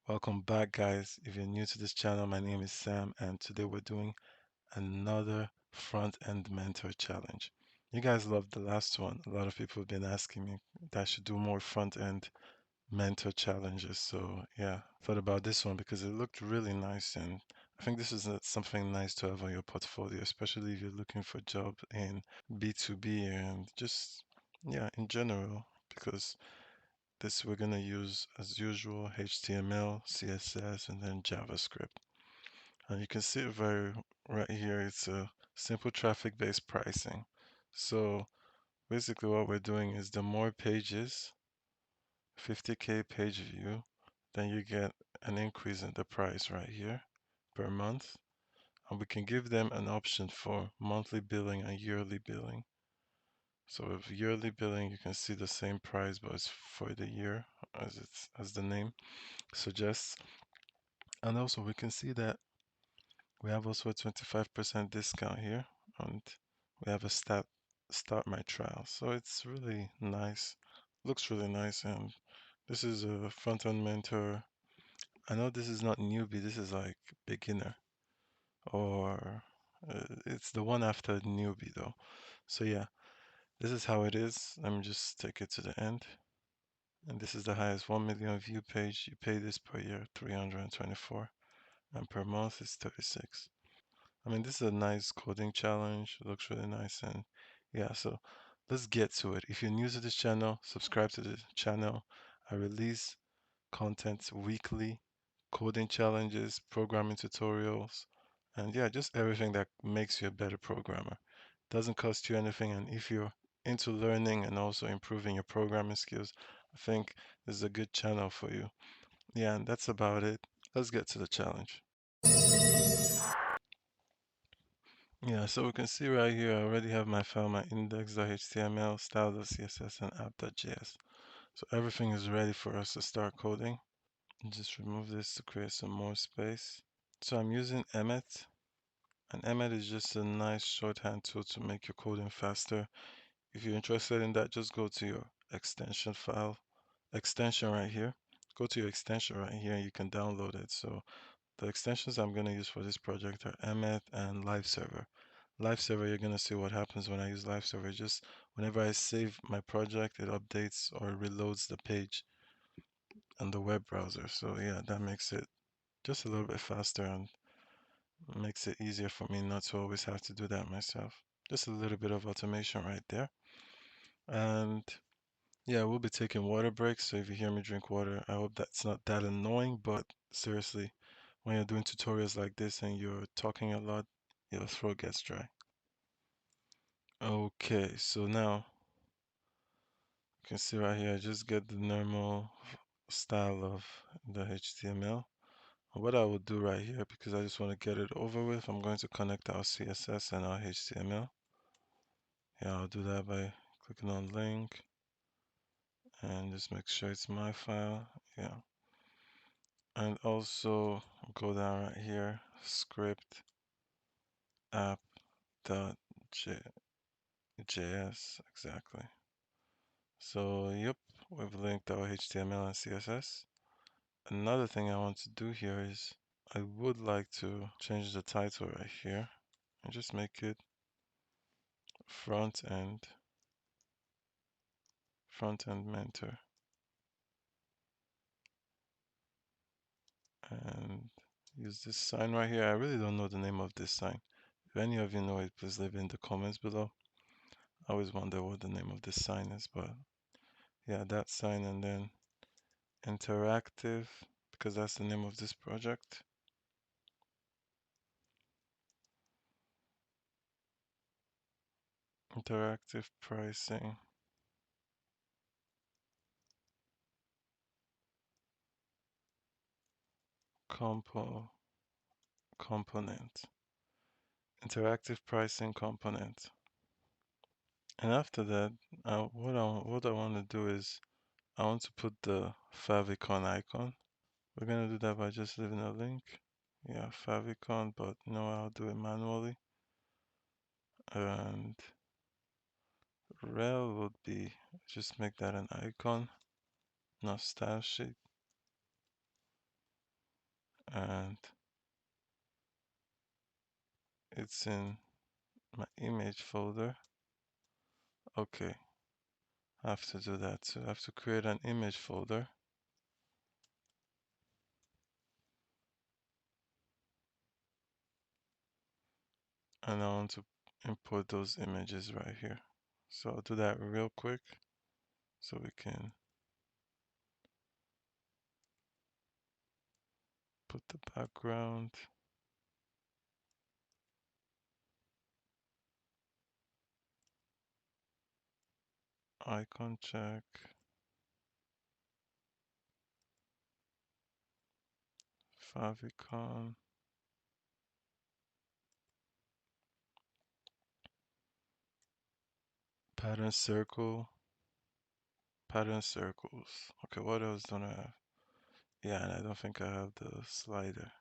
Welcome back, guys. If you're new to this channel, my name is Sam, and today we're doing another Front-End Mentor Challenge. You guys loved the last one. A lot of people have been asking me that I should do more Front-End Mentor challenges. So, yeah, thought about this one because it looked really nice, and I think this is something nice to have on your portfolio, especially if you're looking for a job in B2B and just, yeah, in general, because this we're going to use, as usual, HTML, CSS, and then JavaScript. And you can see it right here. It's a simple traffic-based pricing. So basically what we're doing is the more pages, 50K page view, then you get an increase in the price right here per month. And we can give them an option for monthly billing and yearly billing. So with yearly billing, you can see the same price, but it's for the year, as the name suggests. And also we can see that we have also a 25% discount here, and we have a start my trial. So it's really nice, looks really nice. And this is a front-end mentor. I know this is not newbie, this is like beginner, or it's the one after newbie though. So yeah, this is how it is. Let me just take it to the end. And this is the highest 1 million view page. You pay this per year, 324, and per month is 36. I mean, this is a nice coding challenge. It looks really nice. And yeah, so let's get to it. If you're new to this channel, subscribe to the channel. I release content weekly, coding challenges, programming tutorials, and yeah, just everything that makes you a better programmer. Doesn't cost you anything. And if you're into learning and also improving your programming skills, I think this is a good channel for you. Yeah, and that's about it. Let's get to the challenge. Yeah, so we can see right here, I already have my file, my index.html, style.css, and app.js. So everything is ready for us to start coding. Just remove this to create some more space. So I'm using Emmet, and Emmet is just a nice shorthand tool to make your coding faster. If you're interested in that, just go to your extension right here. Go to your extension right here, and you can download it. So the extensions I'm going to use for this project are Emmet and LiveServer. LiveServer, you're going to see what happens when I use LiveServer. Just whenever I save my project, it updates or reloads the page on the web browser. So yeah, that makes it just a little bit faster and makes it easier for me not to always have to do that myself. Just a little bit of automation right there. And yeah, we'll be taking water breaks. So if you hear me drink water, I hope that's not that annoying. But seriously, when you're doing tutorials like this and you're talking a lot, your throat gets dry. Okay, so now you can see right here, I just get the normal style of the HTML. And what I will do right here, because I just want to get it over with, I'm going to connect our CSS and our HTML. Yeah, I'll do that by clicking on link and just make sure it's my file. Yeah. And also go down right here, script app.js, exactly. So, yep, we've linked our HTML and CSS. Another thing I want to do here is I would like to change the title right here and just make it front end front-end mentor, and use this sign right here. I really don't know the name of this sign. If any of you know it, please leave it in the comments below. I always wonder what the name of this sign is, but yeah, that sign, and then interactive, because that's the name of this project. Interactive pricing compo component. Interactive pricing component. And after that, what I want to do is I want to put the favicon icon. We're gonna do that by just leaving a link. Yeah, favicon, but no, I'll do it manually. And rel would be just make that an icon, not style sheet. and it's in my image folder. Okay, I have to do that too. I have to create an image folder, and I want to import those images right here. So I'll do that real quick so we can put the background. Icon check. Favicon. Pattern circle. Pattern circles. Okay, what else don't I have? Yeah, and I don't think I have the slider.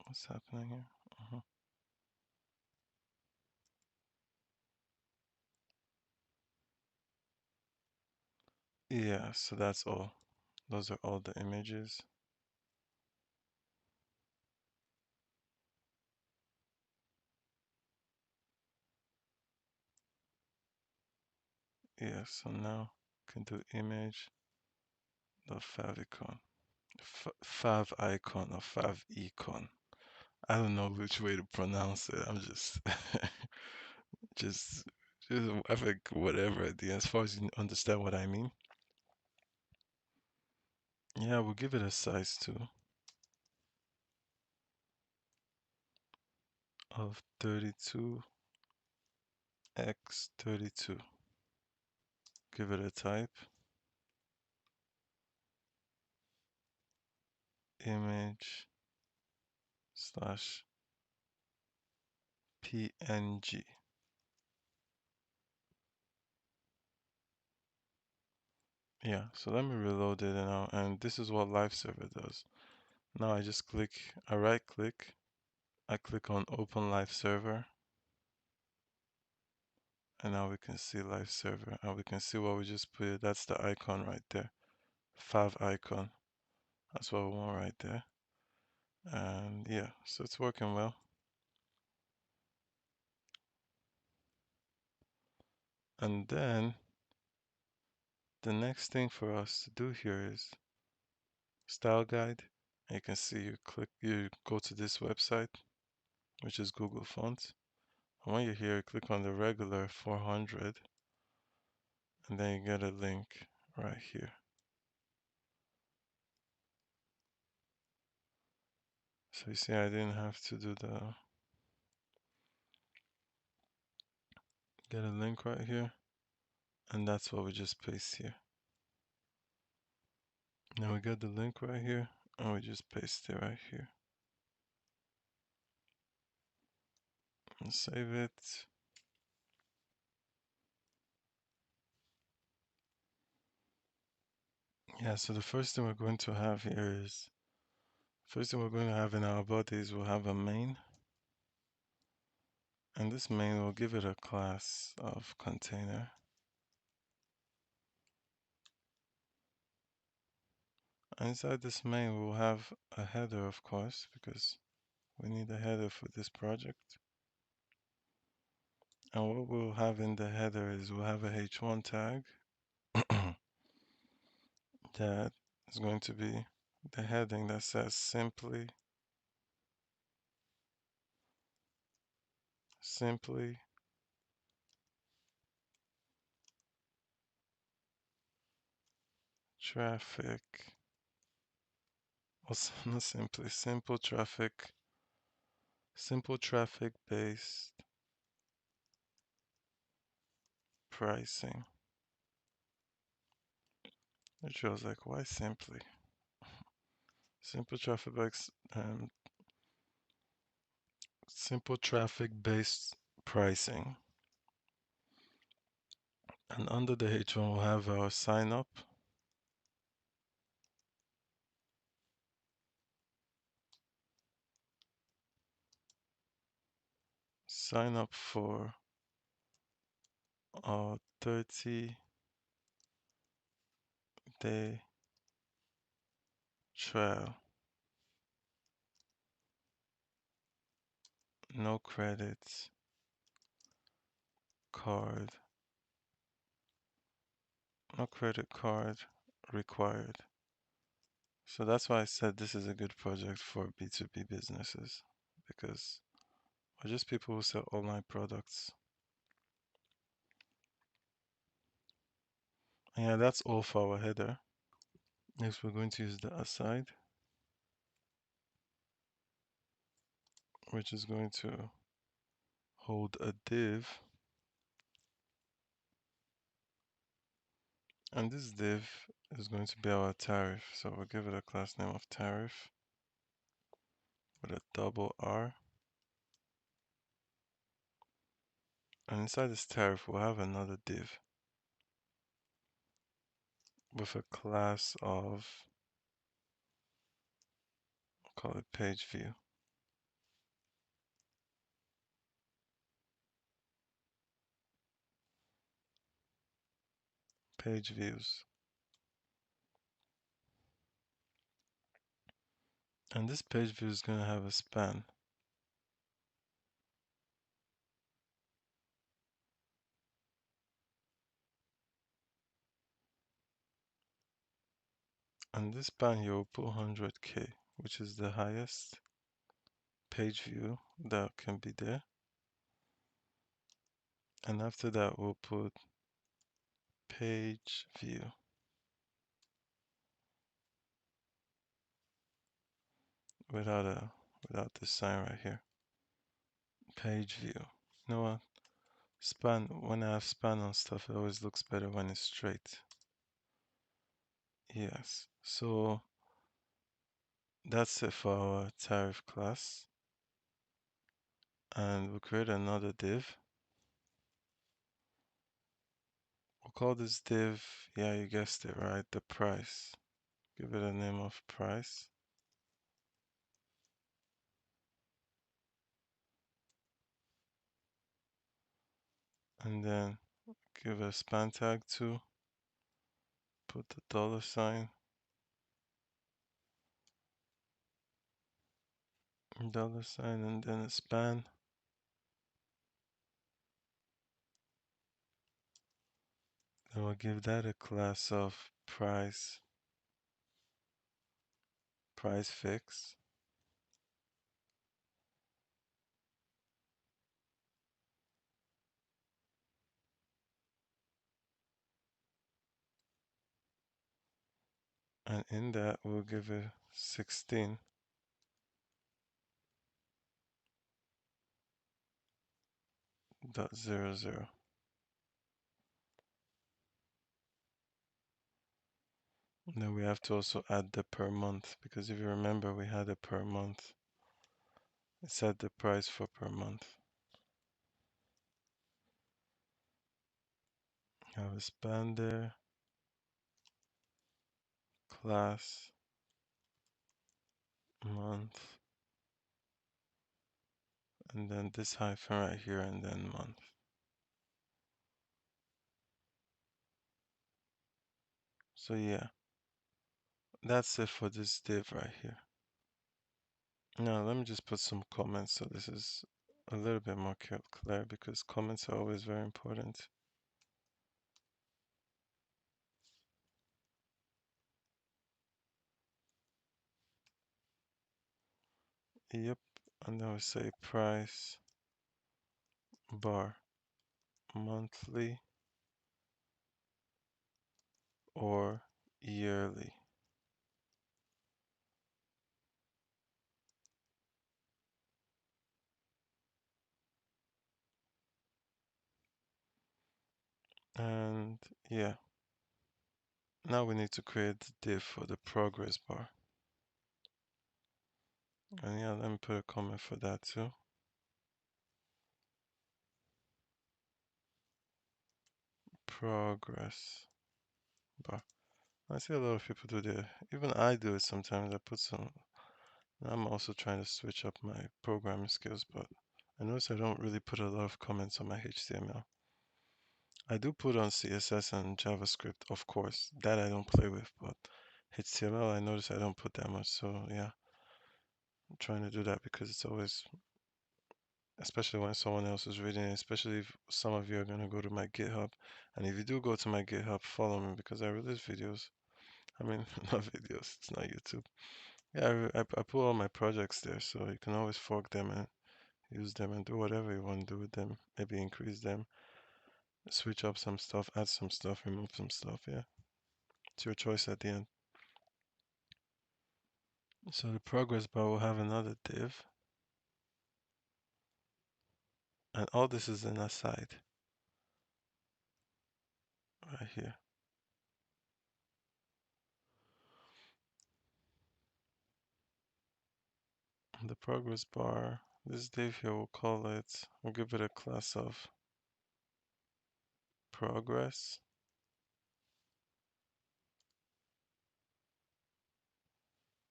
What's happening here? Yeah, so that's all. Those are all the images. Yeah, so now can do image the favicon. Fav icon or fav icon. I don't know which way to pronounce it. I'm just just just I think whatever at the end, as far as you understand what I mean. Yeah, we'll give it a size too of 32 x 32. Give it a type, image slash PNG. Yeah, so let me reload it now, and this is what live server does. Now I just click, I right click, I click on open live server, and now we can see live server, and we can see what we just put. That's the icon right there, fav icon. That's what we want right there. And yeah, so it's working well. And then the next thing for us to do here is style guide. And you can see you go to this website, which is Google Fonts. And when you're here, you click on the regular 400, and then you get a link right here. So you see, I didn't have to do get a link right here, and that's what we just paste here. Now we get the link right here, and we just paste it right here. And save it. Yeah, so the first thing we're going to have here is, first thing we're going to have in our body is we'll have a main. And this main, will give it a class of container. Inside this main, we'll have a header, of course, because we need a header for this project. And what we'll have in the header is we'll have a h1 tag that is going to be the heading that says simply traffic, also not simply, simple traffic based pricing. Which was like, why simply? Simple traffic based, simple traffic based pricing. And under the H1, we'll have our sign up. Sign up for 30 day trial, no credits, card, no credit card required. So that's why I said this is a good project for B2B businesses because we're just people who sell online products. And yeah, that's all for our header. Next, we're going to use the aside, which is going to hold a div. And this div is going to be our tariff. So we'll give it a class name of tariff with a double R. And inside this tariff, we'll have another div with a class of, call it page view. Page views. And this page view is going to have a span. And this span here will put 100K, which is the highest page view that can be there. And after that, we'll put page view without this sign right here. Page view. You know what? Span, when I have span on stuff, it always looks better when it's straight. Yes. So that's it for our tariff class. And we'll create another div. We'll call this div, yeah, you guessed it right, the price. Give it a name of price. And then give a span tag to, put the $, and then a span. Then we'll give that a class of price fix. And in that, we'll give it 16. .00. And then we have to also add the per month because if you remember we had a per month. It set the price for per month. Have a span there, class, month, and then this hyphen right here and then month. So yeah, that's it for this div right here. Now let me just put some comments so this is a little bit more clear because comments are always very important. Yep, and then we say price bar monthly or yearly. And yeah, now we need to create the div for the progress bar. And yeah, let me put a comment for that too. Progress bar. I see a lot of people do that. Even I do it sometimes. I put some. I'm also trying to switch up my programming skills, but I notice I don't really put a lot of comments on my HTML. I do put on CSS and JavaScript, of course. That I don't play with, but HTML, I notice I don't put that much. So yeah, I'm trying to do that because it's always, especially when someone else is reading it, especially if some of you are going to go to my GitHub. And if you do go to my GitHub, follow me because I release videos. I mean, not videos, it's not YouTube. Yeah, I put all my projects there, so you can always fork them and use them and do whatever you want to do with them. Maybe increase them, switch up some stuff, add some stuff, remove some stuff. Yeah, it's your choice at the end. So the progress bar will have another div, and all this is an aside right here. The progress bar, this div here, we'll give it a class of progress.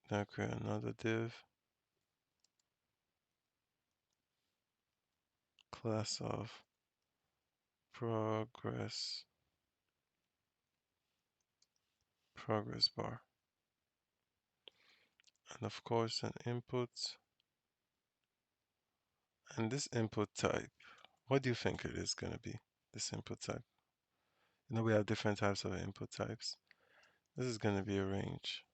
Then create another div, class of progress, progress bar. And of course an input. And this input type, what do you think it is going to be? This input type. You know, we have different types of input types. This is going to be a range.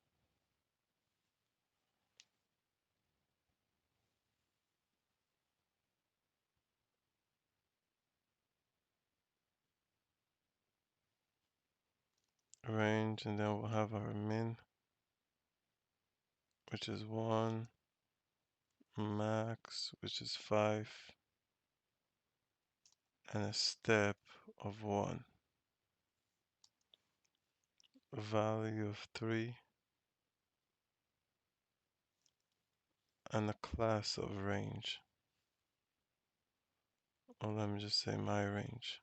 Range, and then we'll have our min, which is 1, max, which is 5, and a step of 1. Value of 3, and a class of range. Or let me just say my range.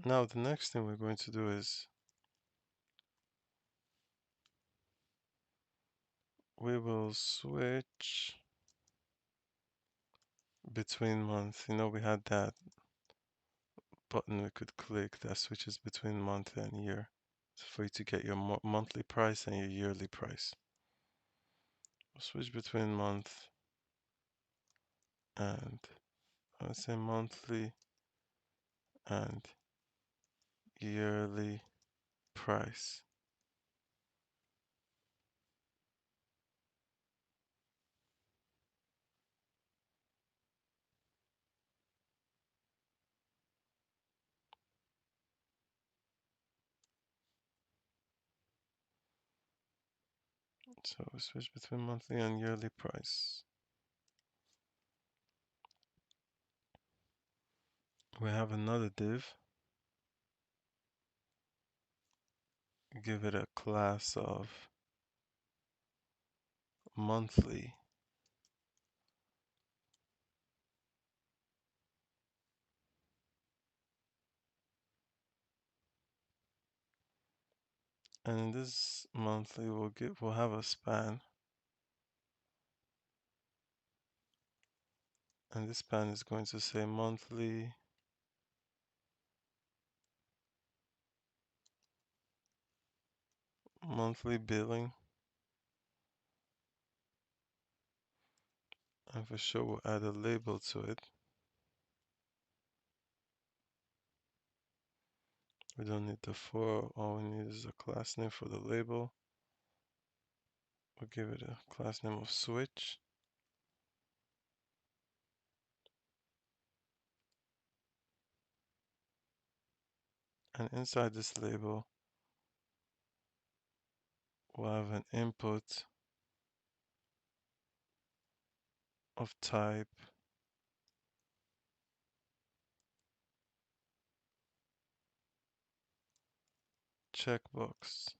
Now the next thing we're going to do is we will switch between months. You know, we had that button we could click that switches between month and year for you to get your monthly price and your yearly price. We'll switch between month and let's say monthly and yearly price. So we switch between monthly and yearly price. We have another div. Give it a class of monthly. And in this monthly we'll have a span. And this span is going to say monthly billing. And for sure we'll add a label to it. We don't need the for, all we need is a class name for the label. We'll give it a class name of switch. And inside this label, we'll have an input of type checkbox.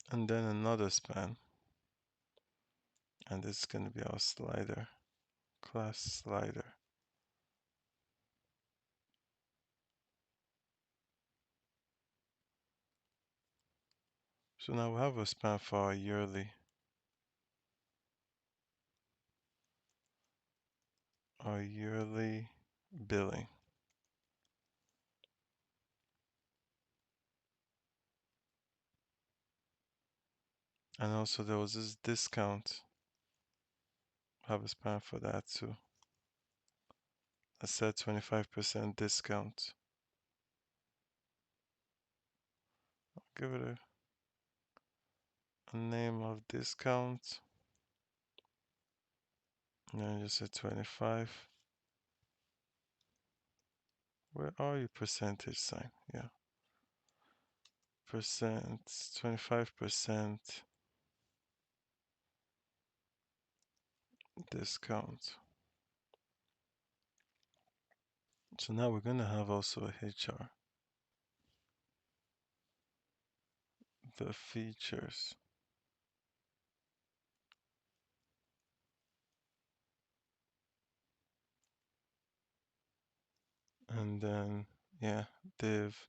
And then another span. And this is going to be our slider, class slider. So now we have a span for our yearly billing. And also there was this discount. Have a span for that too. I said 25% discount. Give it a name of discount. And then just say 25. Where are you? Percentage sign? Yeah. Percent, 25% discount. So now we're gonna have also a HR. The features. And then, yeah, div,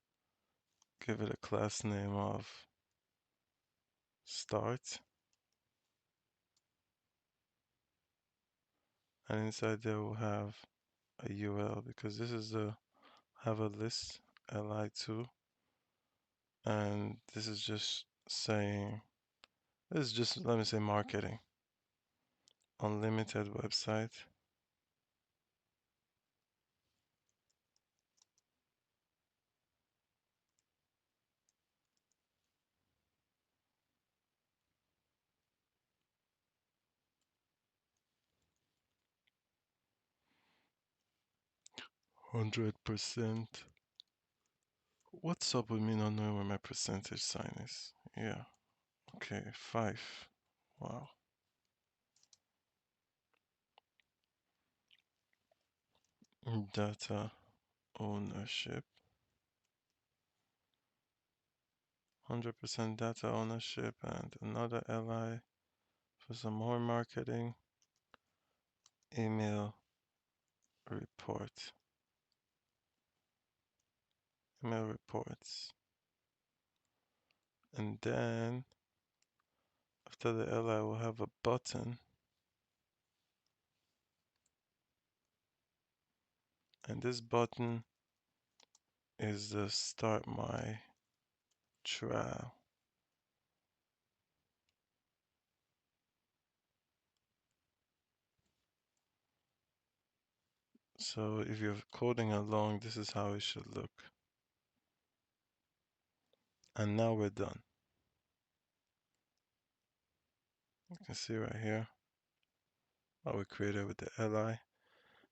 give it a class name of start. And inside there we'll have a UL because this is the have a list li2, and this is just saying this is just, let me say, marketing unlimited website. $100%. What's up with me not knowing where my percentage sign is? Yeah, okay, 5. Wow. Data ownership. 100% data ownership, and another li for some more marketing. Email report. Email reports. And then after the li we'll have a button, and this button is the start my trial. So if you're coding along, this is how it should look. And now we're done. You can see right here how we created with the li,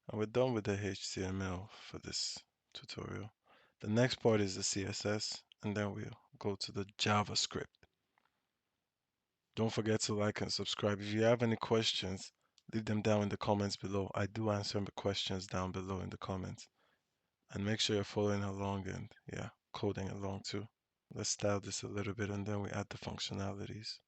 and we're done with the HTML for this tutorial. The next part is the CSS, and then we'll go to the JavaScript. Don't forget to like and subscribe. If you have any questions, leave them down in the comments below. I do answer the questions down below in the comments. And make sure you're following along and, yeah, coding along too. Let's style this a little bit and then we add the functionalities.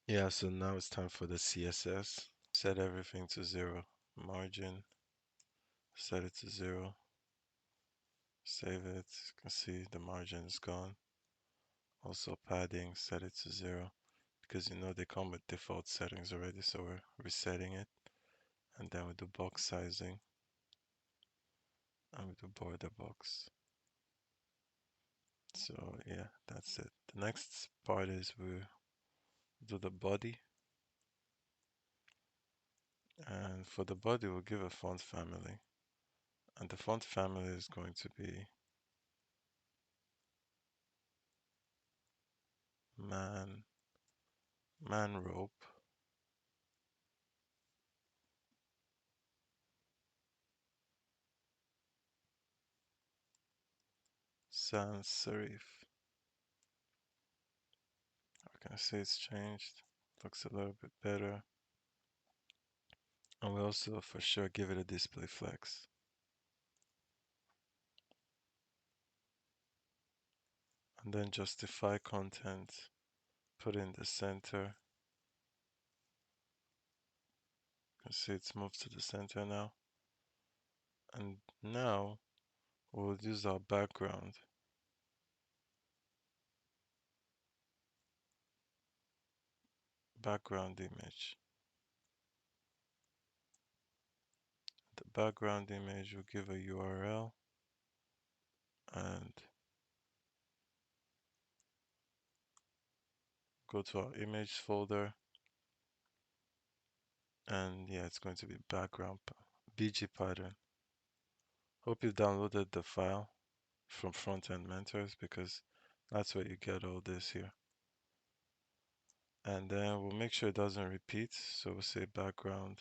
Yeah, so now it's time for the CSS. Set everything to 0. Margin, set it to 0. Save it. You can see the margin is gone. Also padding, set it to 0. Because you know they come with default settings already, so we're resetting it. And then we do box sizing. And we do border box. So yeah, that's it. The next part is we do the body. And for the body, we'll give a font family. And the font family is going to be man rope, sans serif. I can see it's changed. Looks a little bit better. And we also for sure give it a display flex. And then justify content, put in the center. You can see it's moved to the center now. And now we'll use our background. background image. The background image will give a URL and go to our image folder, and yeah, it's going to be background BG pattern. Hope you downloaded the file from Frontend Mentors, because that's where you get all this here. And then we'll make sure it doesn't repeat, so we'll say background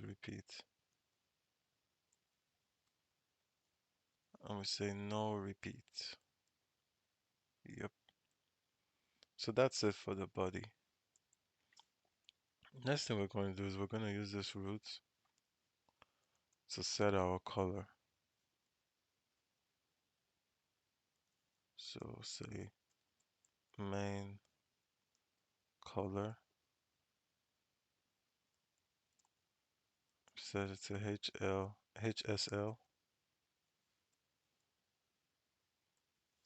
repeat, and we say no repeat. Yep. So that's it for the body. Next thing we're going to do is we're going to use this root to set our color. So say main color, set it to HSL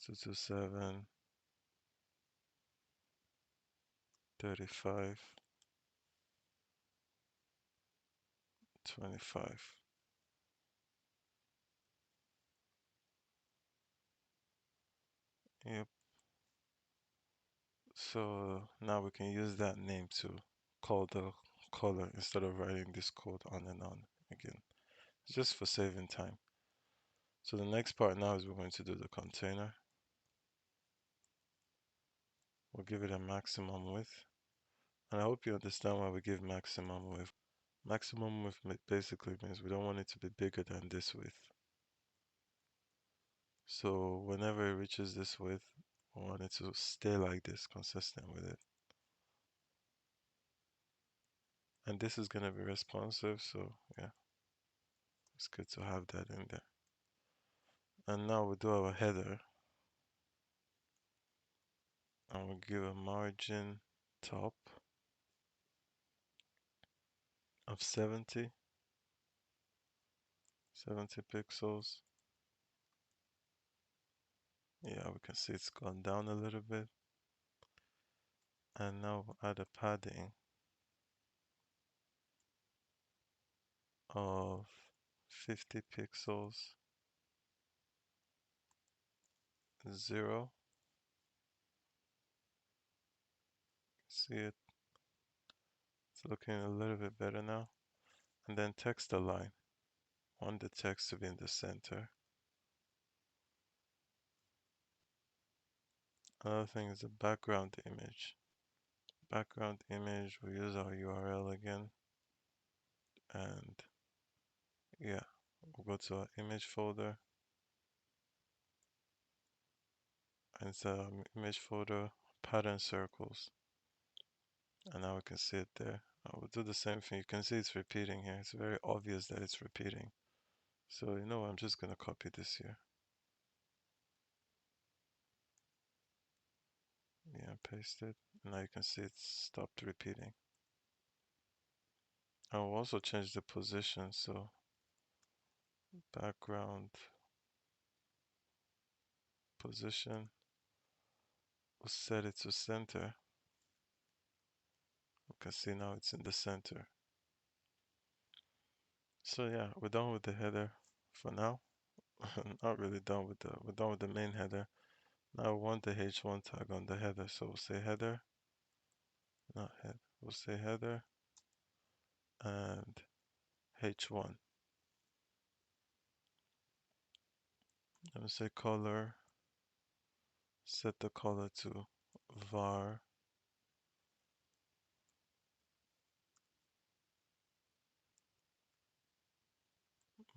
227 35 25. Yep. So now we can use that name to call the color instead of writing this code on and on again. It's just for saving time. So the next part now is we're going to do the container. We'll give it a maximum width. And I hope you understand why we give maximum width. Maximum width basically means we don't want it to be bigger than this width. So whenever it reaches this width, we want it to stay like this, consistent with it. And this is going to be responsive, so yeah, it's good to have that in there. And now we'll do our header, and we'll give a margin top of 70 pixels. Yeah, we can see it's gone down a little bit. And now we'll add a padding of 50 pixels, 0. See it? It's looking a little bit better now. And then text align. Want the text to be in the center. Another thing is the background image. Background image, we use our URL again. And yeah, we'll go to our image folder. And it's image folder, pattern circles. And now we can see it there. I will do the same thing. You can see it's repeating here. It's very obvious that it's repeating. So you know what, I'm just gonna copy this here. Yeah, paste it. Now you can see it's stopped repeating. I will also change the position, so background position, we'll set it to center. You can see now it's in the center. So yeah, we're done with the header for now. Not really done with we're done with the main header. Now we want the h1 tag on the header, so we'll say header, not head. We'll say header and h1. And we'll say color, set the color to var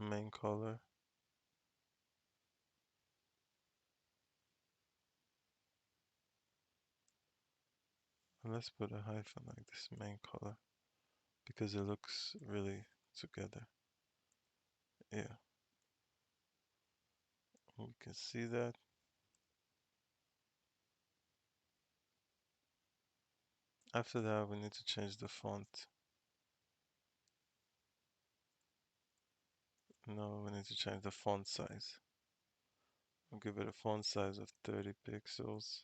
main color. And let's put a hyphen like this, main color, because it looks really together. Yeah, we can see that. After that, we need to change the font. No, we need to change the font size. We'll give it a font size of 30 pixels.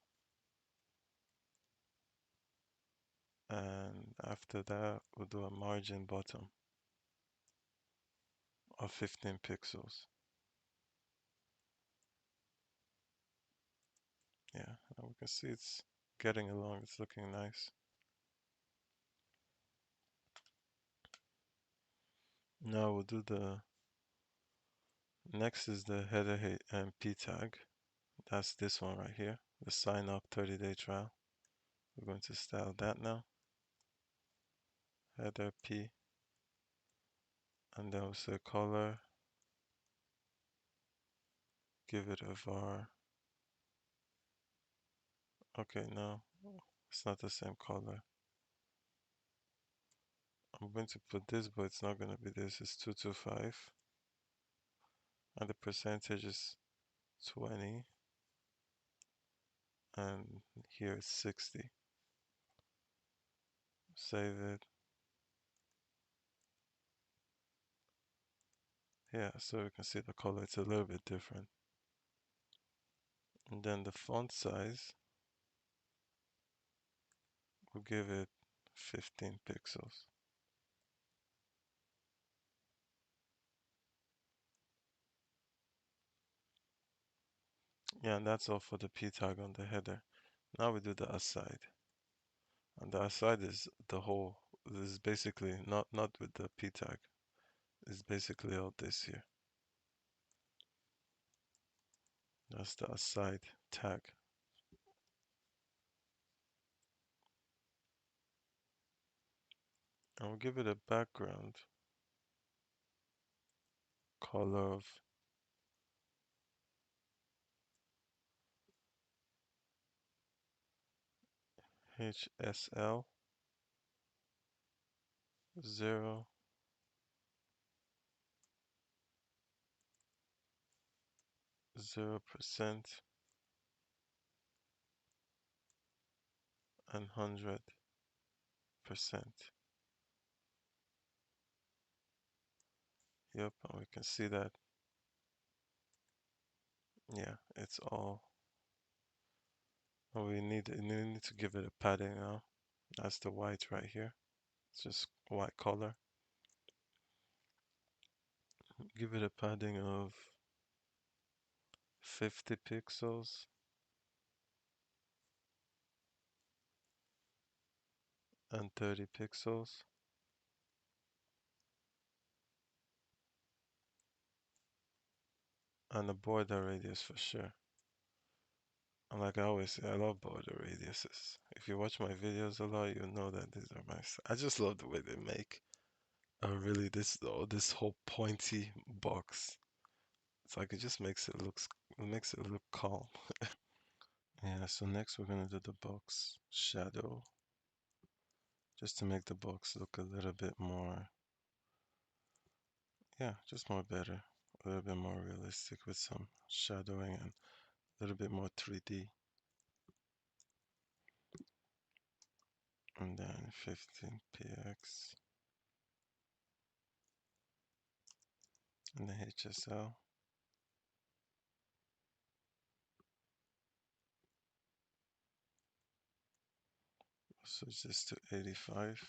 And after that, we'll do a margin bottom of 15 pixels. Yeah, and we can see it's getting along. It's looking nice. Now we'll do the next is the header and p tag. That's this one right here, the sign up 30-day trial. We're going to style that now. Header p, and then we'll say color. Give it a var. Okay, no, it's not the same color. I'm going to put this, but it's not going to be this. It's 225, and the percentage is 20, and here it's 60. Save it. Yeah, so you can see the color, it's a little bit different. And then the font size, we'll give it 15 pixels. Yeah, and that's all for the p tag on the header. Now we do the aside. And the aside is the whole, this is basically not with the p tag. It's basically all this here. That's the aside tag. And we'll give it a background color of HSL 0, 0%, and 100%. Yep, and we can see that, yeah, it's all, we need to give it a padding now. That's the white right here. It's just white color. Give it a padding of 50 pixels and 30 pixels. And a border radius for sure. And like I always say, I love border radiuses. If you watch my videos a lot, you know that these are my. I just love the way they make really this whole pointy box. It's like it just makes it look calm. Yeah. So next we're gonna do the box shadow, just to make the box look a little bit more. Yeah, just more better, a little bit more realistic with some shadowing and a little bit more 3D. And then 15px and the HSL. Switch this to 85.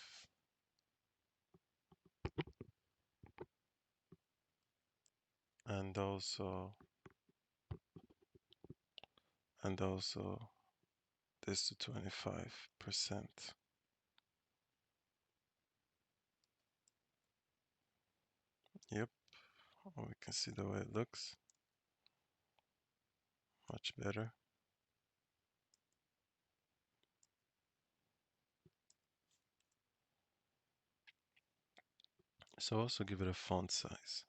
And also this to 25%. Yep, we can see the way it looks. Much better. So also give it a font size.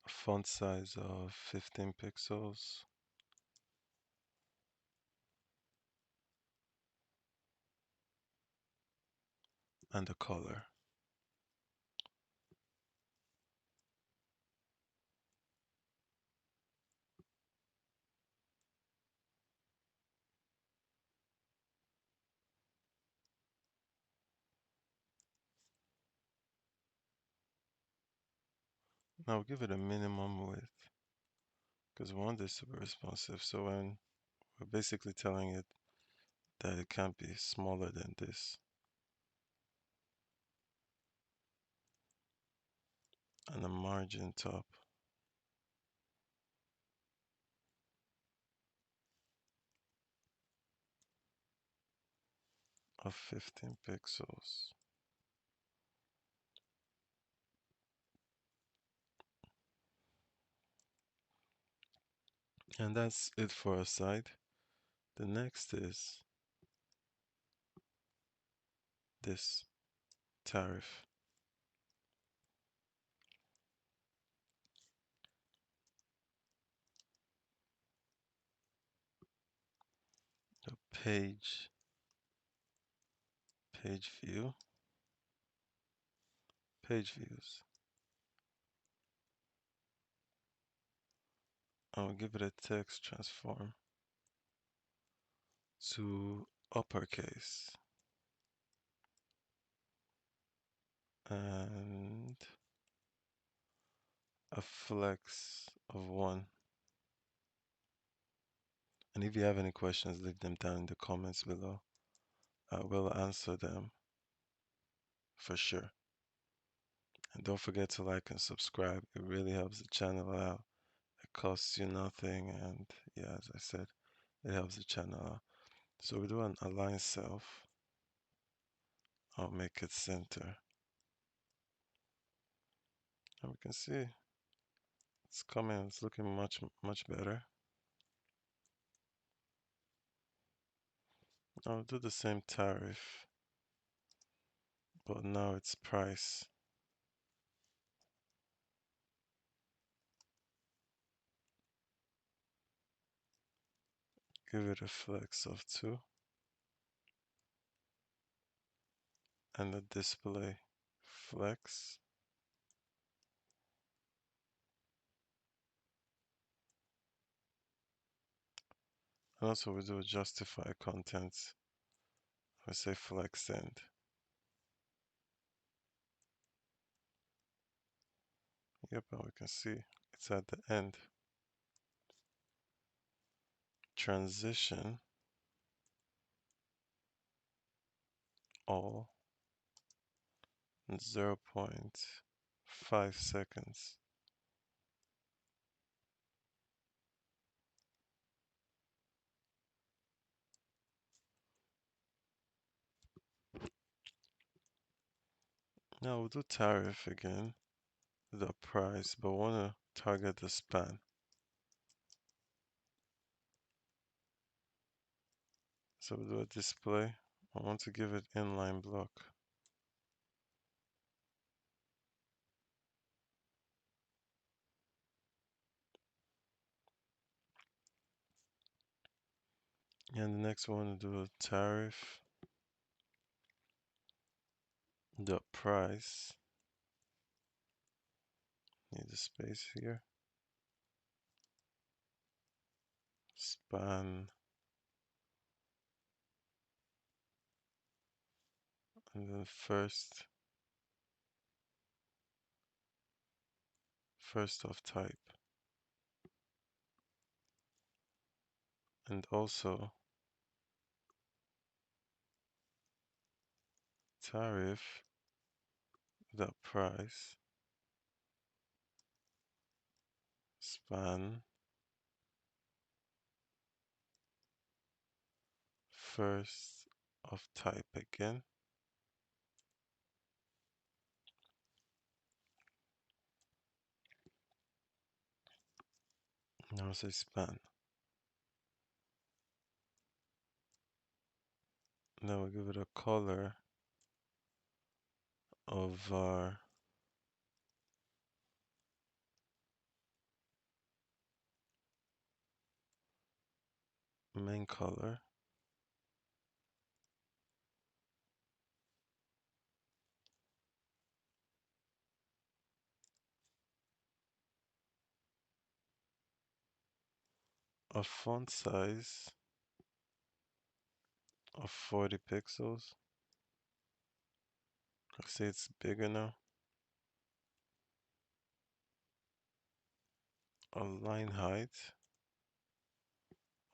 A font size of 15 pixels. And a color. Now give it a minimum width, because we want this to be responsive. So when we're basically telling it that it can't be smaller than this, and the margin top of 15 pixels. And that's it for our side. The next is this tariff. The page view, page views. I'll give it a text transform to uppercase and a flex of 1. And if you have any questions, leave them down in the comments below. I will answer them for sure. And don't forget to like and subscribe. It really helps the channel out. It costs you nothing. And yeah, as I said, it helps the channel out. So we do an align self. I'll make it center. And we can see it's coming. It's looking much better. I'll do the same tariff, but now it's price. Give it a flex of 2 and the display flex. And also we do a justify contents. I say flex end. Yep, and we can see it's at the end. Transition all 0.5 seconds. Now we'll do tariff again, the price, but want to target the span. So we'll do a display. I want to give it inline block. And the next one, we'll do a tariff, the price. Need a space here. Span. And then first of type. And also tariff, the price, span, first of type again. Now say span. Now we give it a color of our main color. A font size of 40 pixels. Let's say it's bigger now. a line height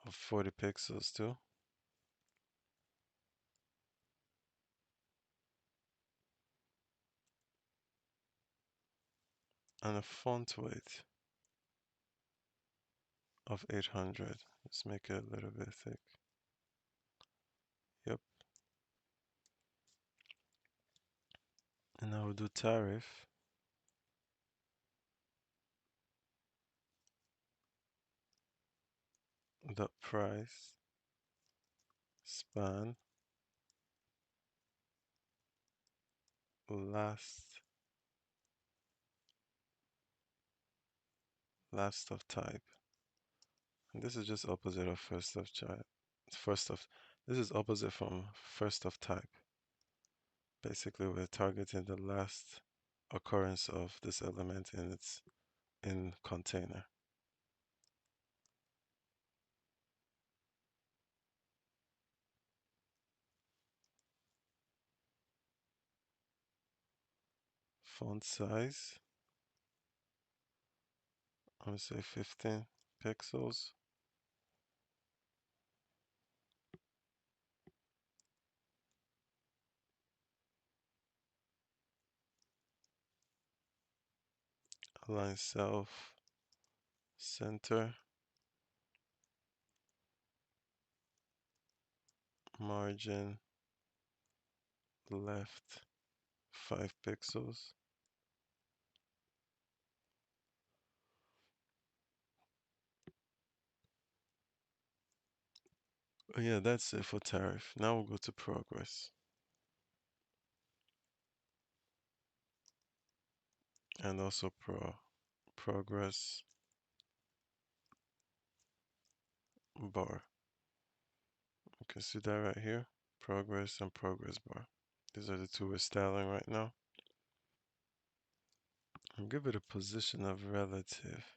of 40 pixels too, and a font weight of 800. Let's make it a little bit thick. Yep. And now we'll do tariff. Dot price span last of type. And this is just opposite of first of type. First of This is opposite from first of type. Basically, we're targeting the last occurrence of this element in its container. Font size, I'm gonna say 15 pixels. Align self, center, margin, left, 5 pixels. Oh yeah, that's it for tariff. Now we'll go to progress. And also progress bar. You can see that right here. Progress and progress bar. These are the two we're styling right now. And give it a position of relative.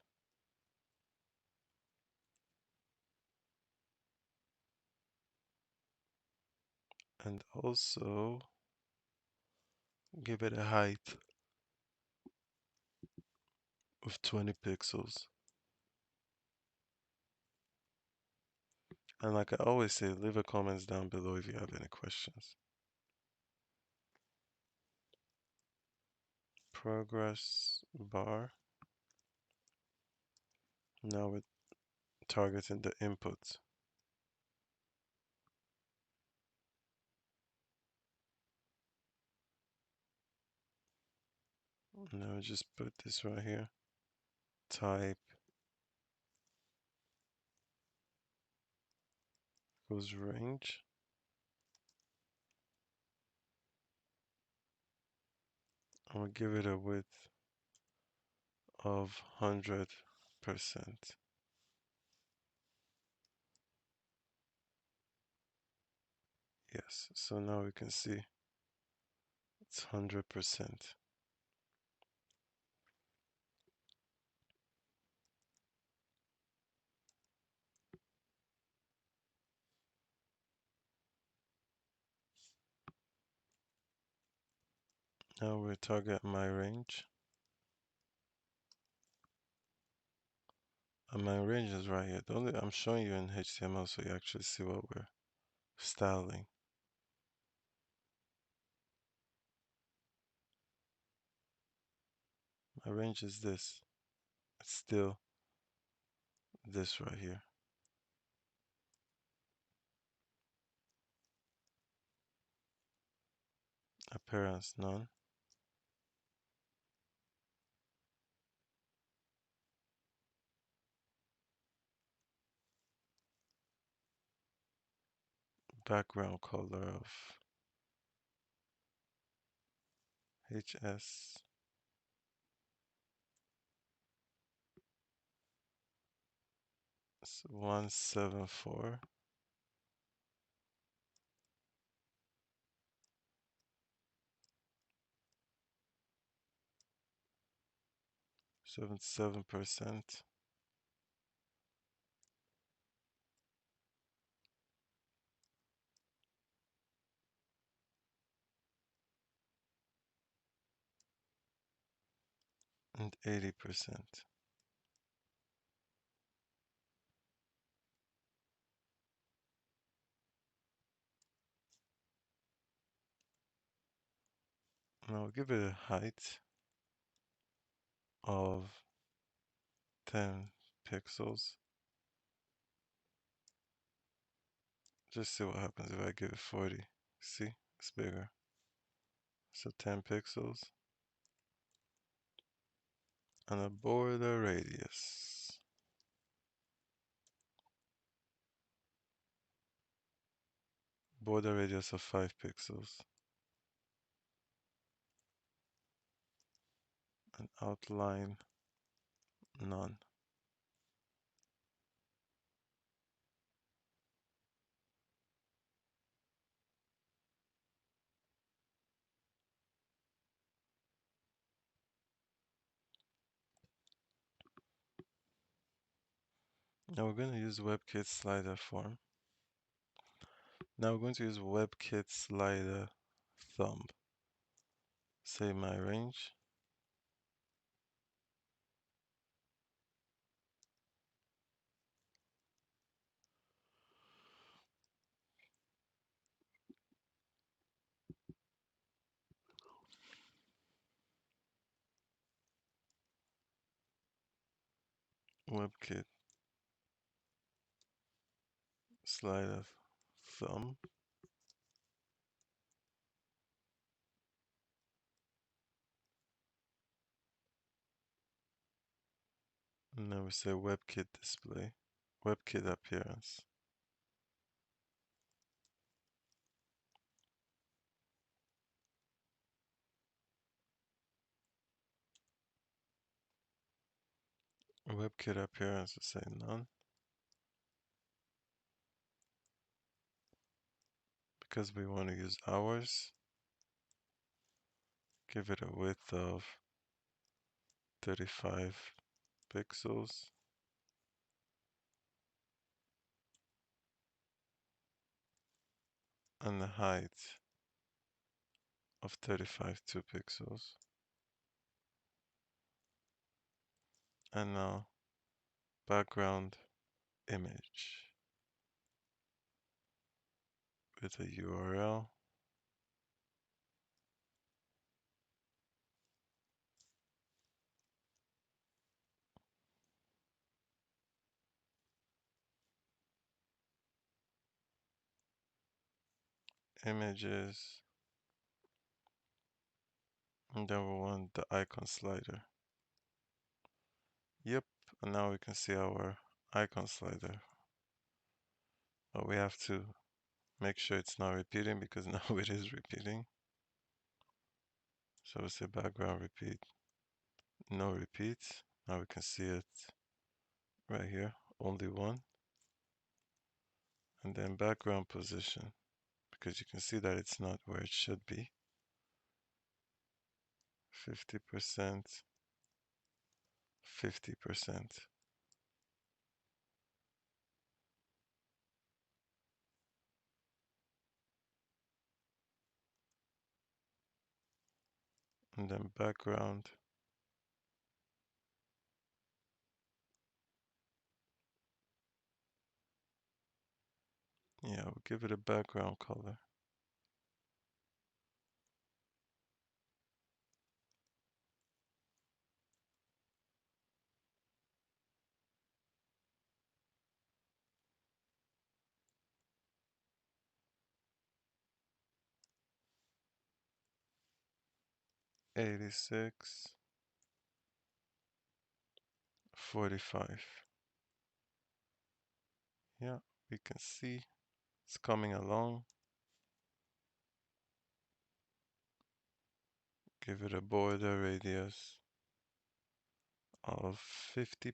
And also give it a height of 20 pixels. And like I always say, leave a comments down below if you have any questions. Progress bar. Now we're targeting the input. Now just put this right here. Type goes range. I'm gonna give it a width of 100%. Yes, so now we can see it's 100%. Now we target my range. And my range is right here. I'm showing you in HTML so you actually see what we're styling. My range is this. It's still this right here. Appearance none. Background color of HS 174. 77%. And 80%. Now we'll give it a height of 10 pixels. Just see what happens if I give it 40. See, it's bigger. So 10 pixels and a border radius. Border radius of 5 pixels. And outline none. Now we're going to use WebKit slider form. Now we're going to use WebKit slider thumb. Say my range. WebKit slider thumb. And then we say WebKit display. WebKit appearance. WebKit appearance, we say none. Because we want to use hours, give it a width of 35 pixels. And a height of 35.2 pixels. And now background image with a URL. Images. And then we want the icon slider. Yep, and now we can see our icon slider. But we have to make sure it's not repeating because now it is repeating. So we say background repeat, no repeats. Now we can see it right here, only one. And then background position, because you can see that it's not where it should be. 50%, 50%. And then background. Yeah, we'll give it a background color. '86, 45. Yeah, we can see it's coming along. Give it a border radius of 50%.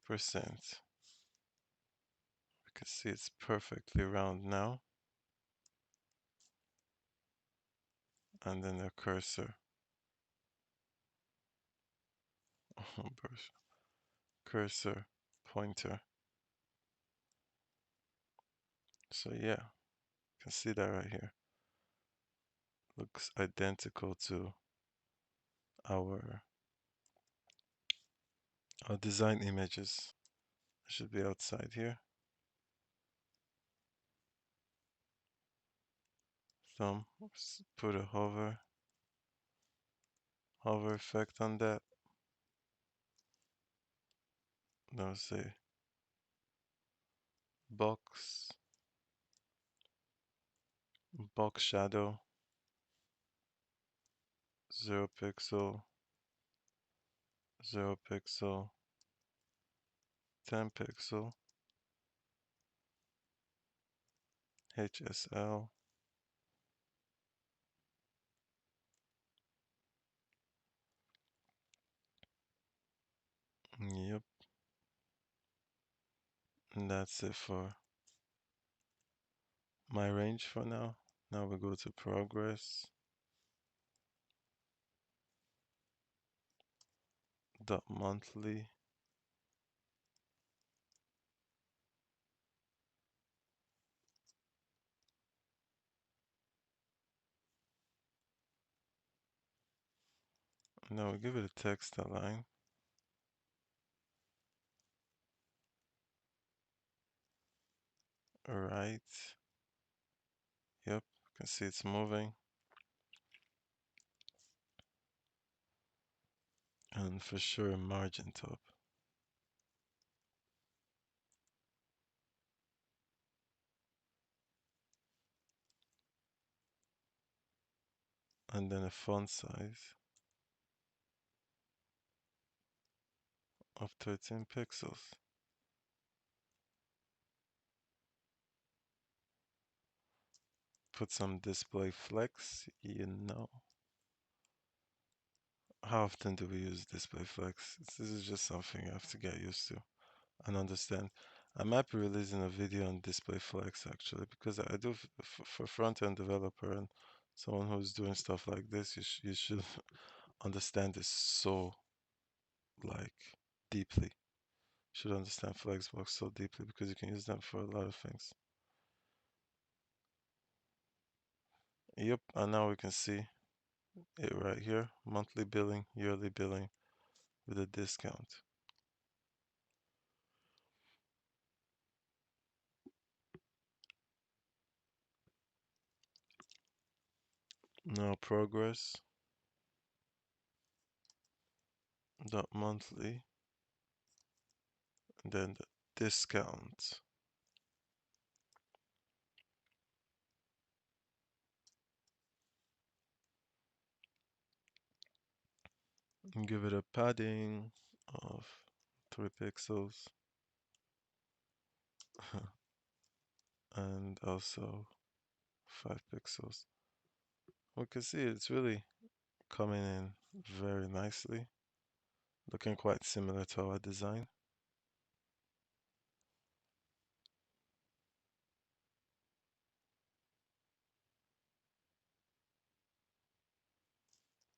We can see it's perfectly round now. And then a cursor. Cursor pointer. So yeah, you can see that right here. Looks identical to our design images. It should be outside here. Thumb, put a hover. hover effect on that. Now say box, box shadow, 0 pixel, 0 pixel, 10 pixel, HSL. Yep, and that's it for my range for now. Now we go to progress, dot monthly. Now we give it a text align. Right. Yep, you can see it's moving. And for sure margin top. And then a font size of 13 pixels. Put some display flex, you know. How often do we use display flex? This is just something I have to get used to and understand. I might be releasing a video on display flex actually because I do for front-end developer and someone who's doing stuff like this, you should understand this so like deeply. Should understand flexbox so deeply because you can use them for a lot of things. Yep, and now we can see it right here, monthly billing, yearly billing with a discount. Now progress dot monthly, and then the discount. And give it a padding of 3 pixels and also 5 pixels. We can see it's really coming in very nicely, looking quite similar to our design.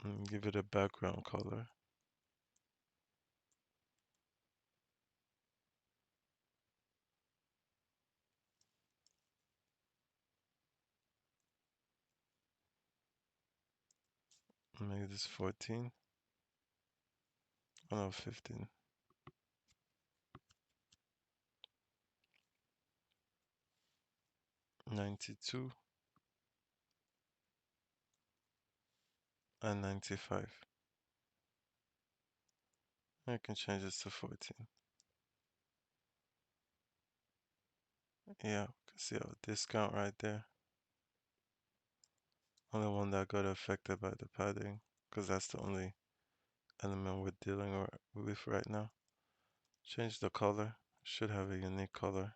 And give it a background color. Make this 14. Oh no, 15. 92 and 95. I can change this to 14. Yeah, you can see our discount right there. Only one that got affected by the padding, because that's the only element we're dealing with right now. Change the color. Should have a unique color.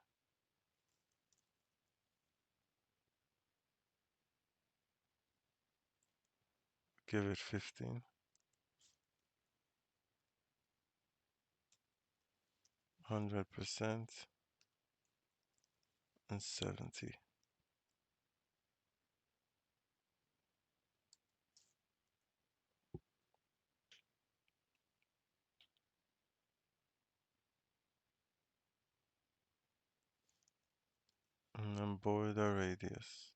Give it 15. 100% and 70. And then border radius.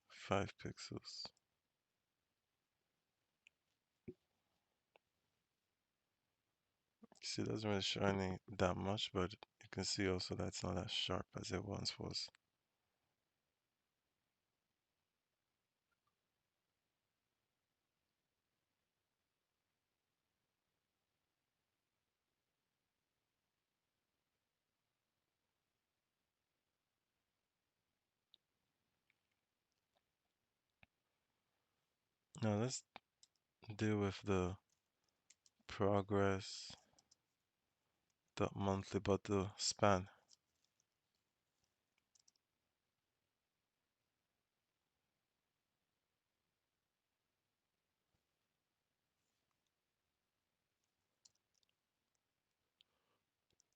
5 pixels. See, it doesn't really show any that much, but you can see also that's not as sharp as it once was. Now let's deal with the progress dot monthly, but the span.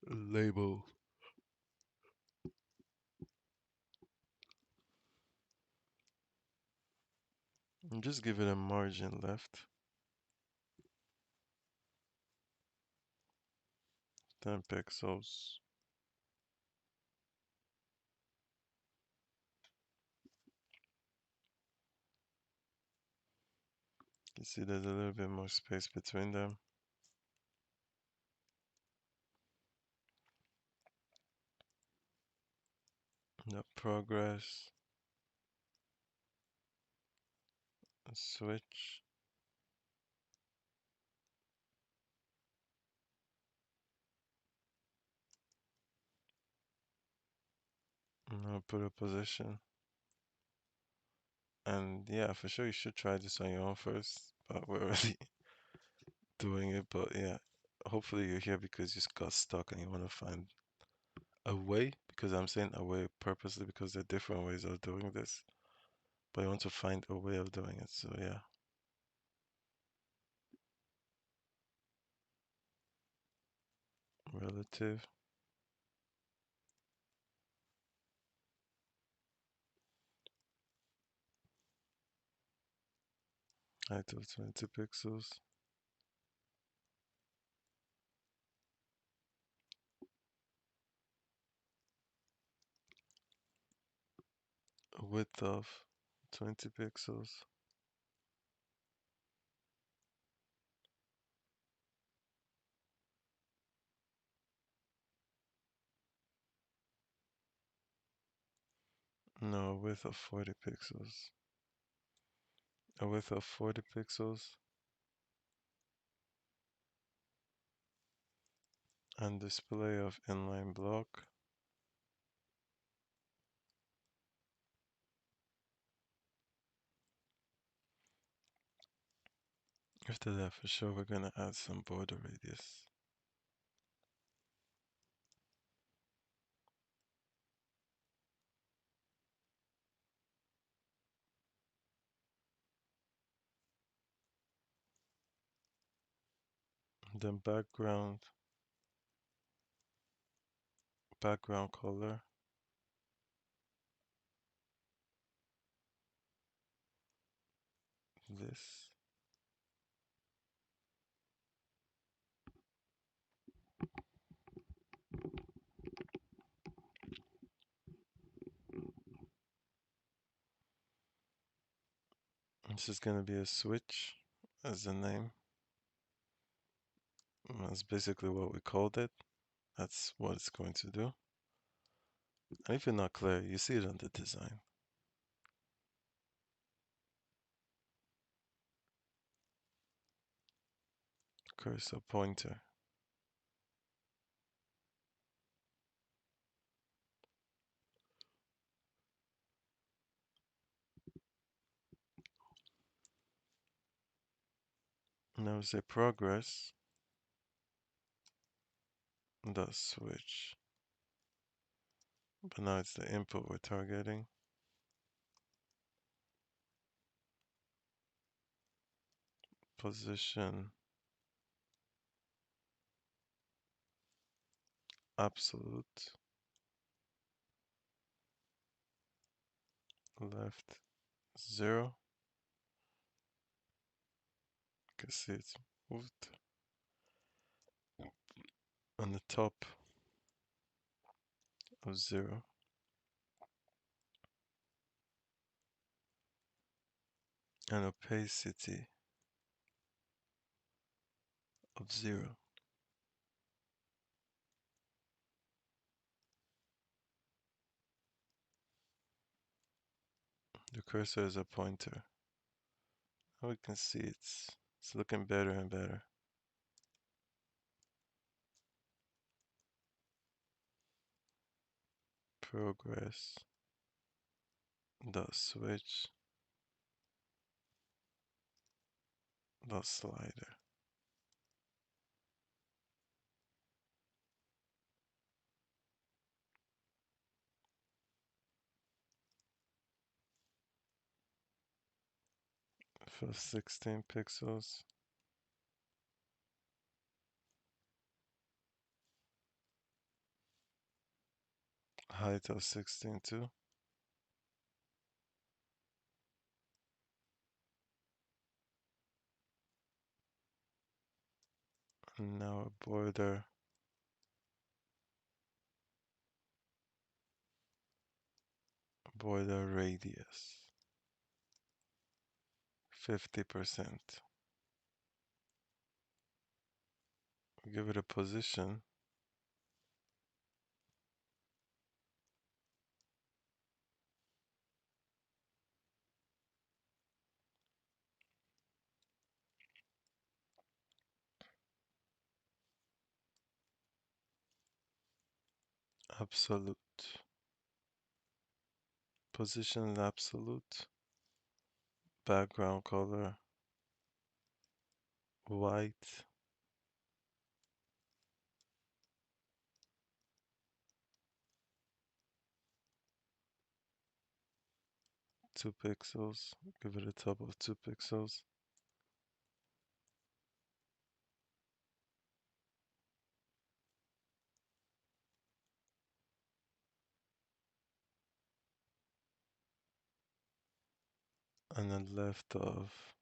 Label. And just give it a margin left. 10 pixels. You see there's a little bit more space between them. The progress. Switch. And I'll put a position. And yeah, for sure you should try this on your own first. But we're already doing it. But yeah, hopefully you're here because you got stuck and you want to find a way. Because I'm saying a way purposely because there are different ways of doing this. But I want to find a way of doing it. So yeah. Relative. Height of 20 pixels. Width of 20 pixels. No, width of 40 pixels. A width of 40 pixels. And display of inline block. After that, for sure, we're gonna add some border radius. Then background color. This. This is gonna be a switch as the name. That's basically what we called it. That's what it's going to do. And if you're not clear, you see it on the design. Cursor pointer. Now say progress. Dot switch. But now it's the input we're targeting. Position. Absolute. Left 0. You can see it's moved on the top of 0. And opacity of 0. The cursor is a pointer. Now we can see it's looking better and better. Progress. Dot switch. dot slider. For 16 pixels. Height of 16 too. And now a border radius 50%. Give it a position. Absolute. Position absolute. Background color white. Two pixels. Give it a top of 2 pixels. And a left of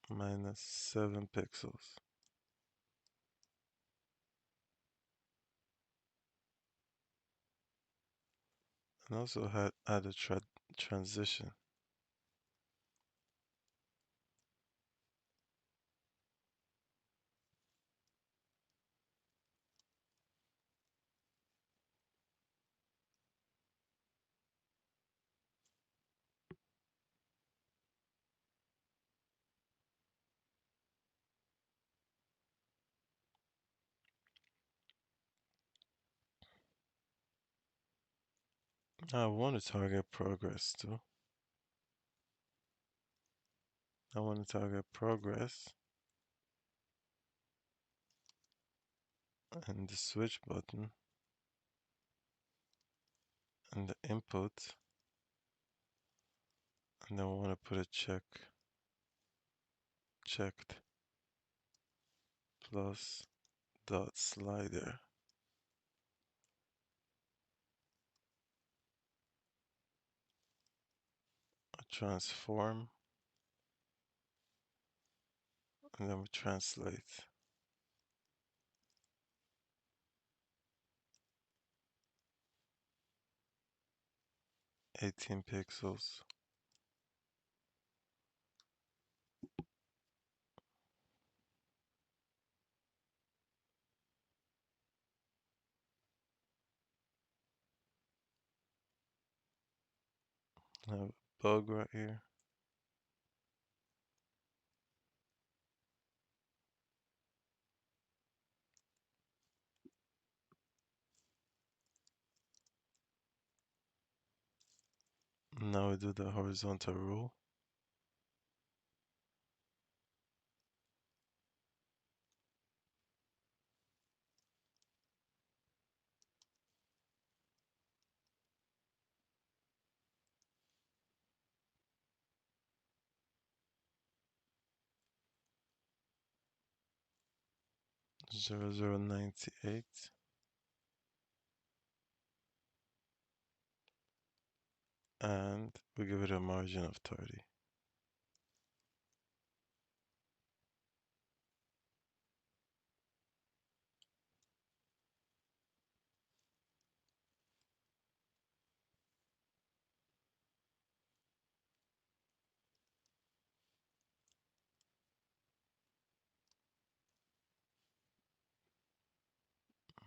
-7 pixels. And also add a transition. I want to target progress too. I want to target progress and the switch button and the input. And then we want to put a checked plus dot slider. A transform. And then we translate. Eighteen pixels. I have a bug right here. Now we do the horizontal rule. Zero zero 98. And we give it a margin of 30.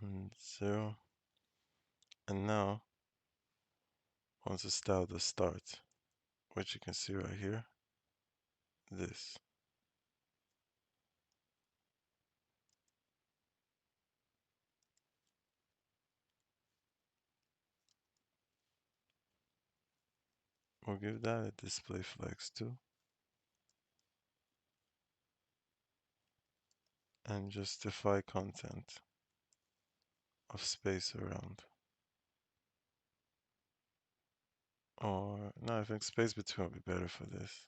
And 0. And now, once the style does start, which you can see right here, this. We'll give that a display flex too. and justify content of space around. Or, no, I think space between would be better for this.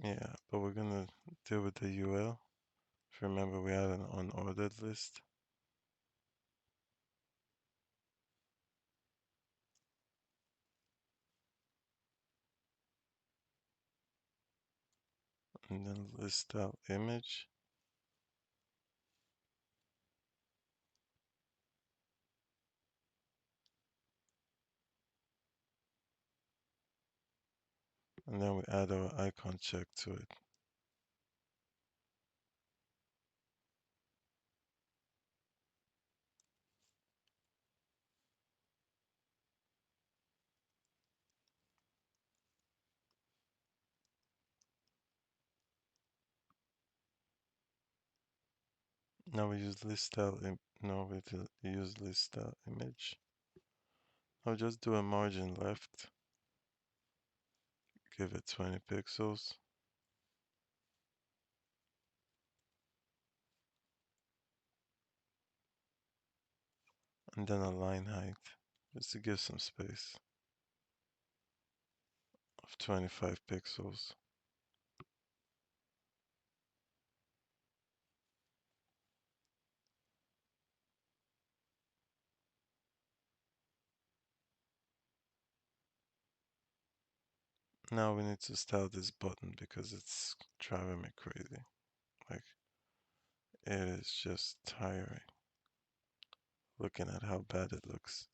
Yeah, but we're gonna deal with the UL. If you remember, we had an unordered list. And then list out image. And then we add our icon check to it. Now we use list style. No, we use list style image. I'll just do a margin left. Give it 20 pixels. And then a line height, just to give some space of 25 pixels. Now we need to style this button because it's driving me crazy. Like, it is just tiring looking at how bad it looks.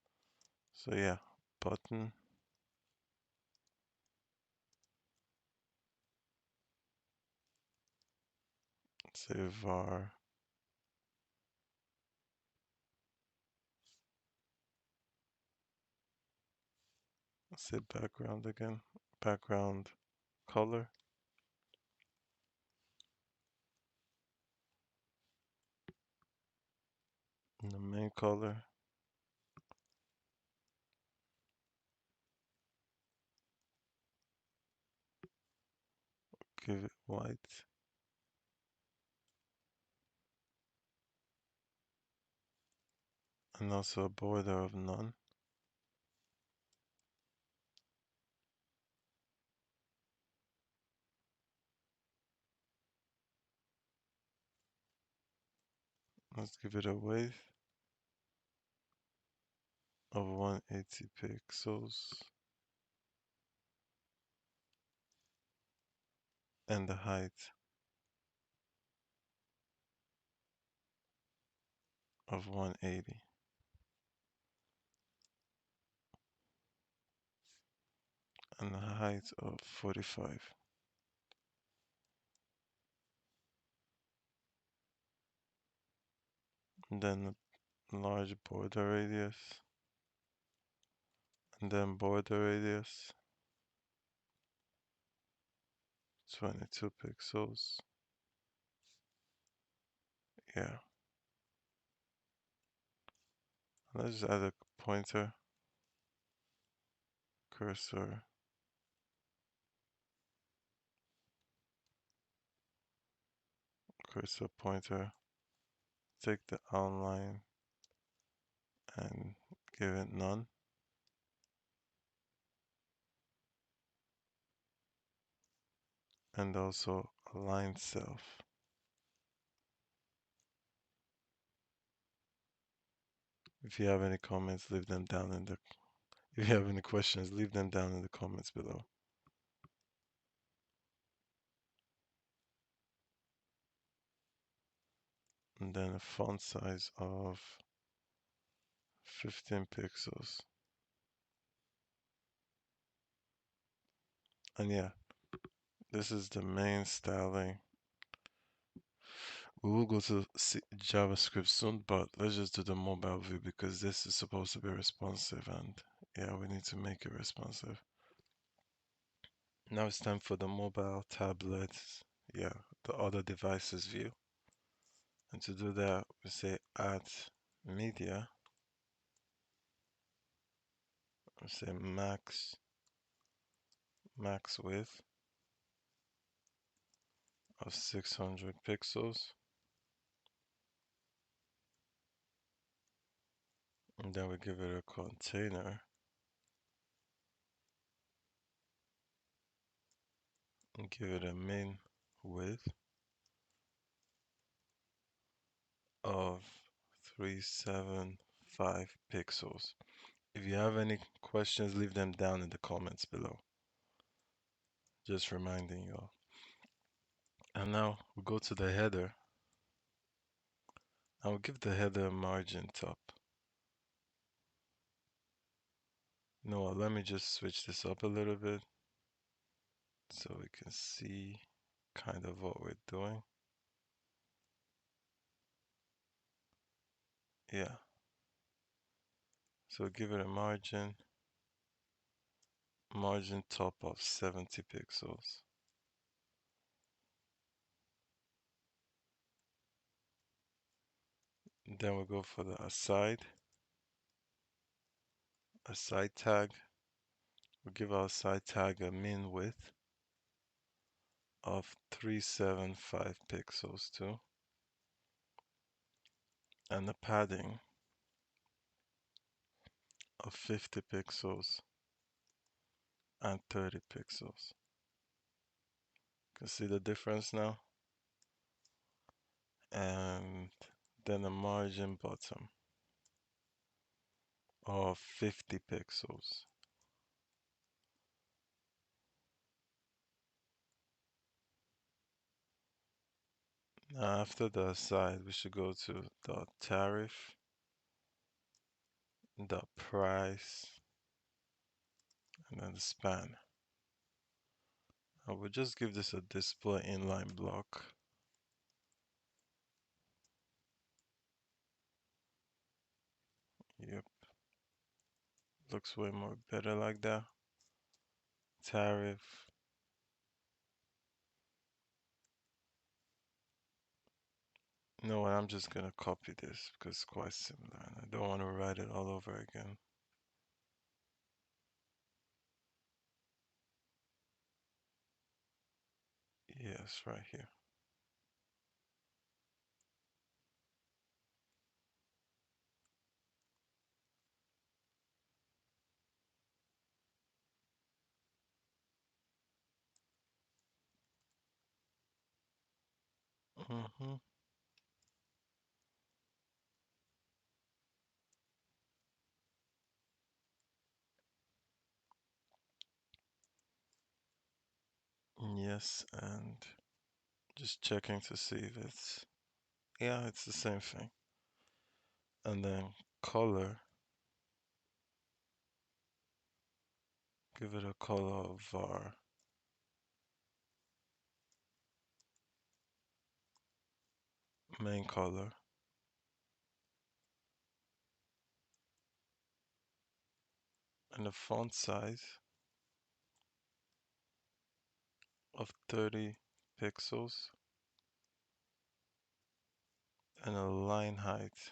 So yeah, button, say var, say background again, background color, and the main color, give it white, and also a border of none. Let's give it a width of 180 pixels and the height of 180 and the height of 45. And then a large border radius, and then border radius 22 pixels. Yeah, let's just add a pointer, cursor, cursor pointer. Take the outline and give it none. And also align self. If you have any comments, leave them down in the, if you have any questions, leave them down in the comments below. And then a font size of 15 pixels. And yeah, this is the main styling. We will go to JavaScript soon, but let's just do the mobile view because this is supposed to be responsive and yeah, we need to make it responsive. Now it's time for the mobile, tablets, yeah, the other devices view. And to do that, we say add media, we say max width of 600 pixels. And then we give it a container and give it a min width of 375 pixels. If you have any questions, leave them down in the comments below. Just reminding you all. And now we go to the header. I'll give the header a margin top. You know what, let me just switch this up a little bit so we can see kind of what we're doing. Yeah. So give it a margin top of 70 pixels. Then we go for the aside tag. We'll give our side tag a min width of 375 pixels too. And a padding of 50 pixels and 30 pixels. You can see the difference now. And then a margin bottom of 50 pixels. Now after the aside, we should go to the tariff, the price, and then the span. I will just give this a display inline block. Yep, looks way more better like that. Tariff. You know what, I'm just gonna copy this because it's quite similar and I don't want to write it all over again. Yes, right here. Mm-hmm. Yes, and just checking to see if it's, yeah, it's the same thing. And then color, give it a color of var. Main color. And a font size of 30 pixels. And a line height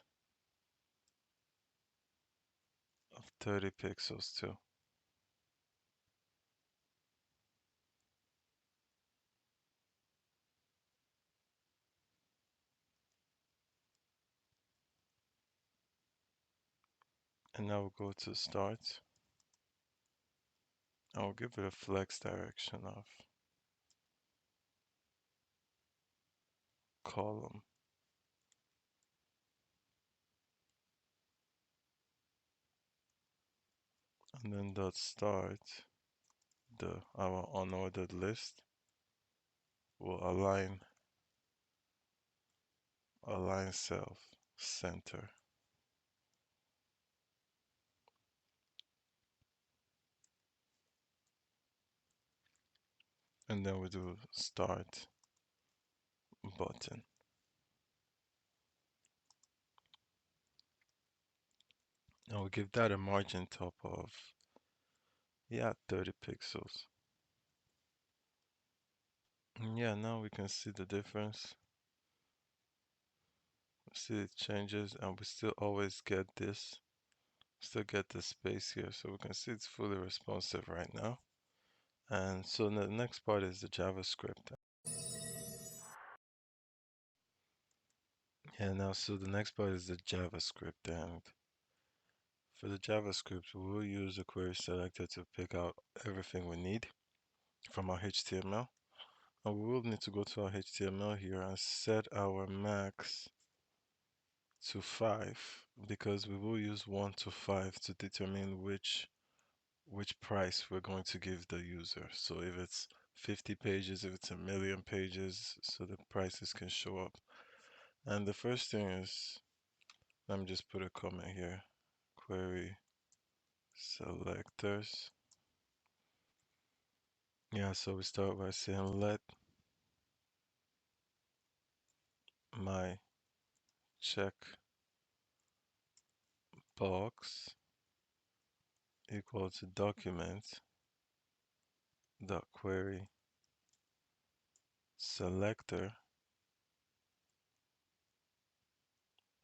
of 30 pixels too. And now we'll go to start. I'll give it a flex direction of column. And then dot start, our unordered list will align self center. And then we do start button. And we'll give that a margin top of, yeah, 30 pixels. And yeah, now we can see the difference. See it changes, and we still always get this. Still get the space here, so we can see it's fully responsive right now. And so the next part is the JavaScript. Yeah, now so the next part is the JavaScript, and for the JavaScript, we will use the query selector to pick out everything we need from our HTML. And we will need to go to our HTML here and set our max to 5 because we will use 1 to 5 to determine which price we're going to give the user. So if it's 50 pages, if it's a million pages, so the prices can show up. And the first thing is, let me just put a comment here, query selectors. Yeah, so we start by saying let my check box equal to document dot query selector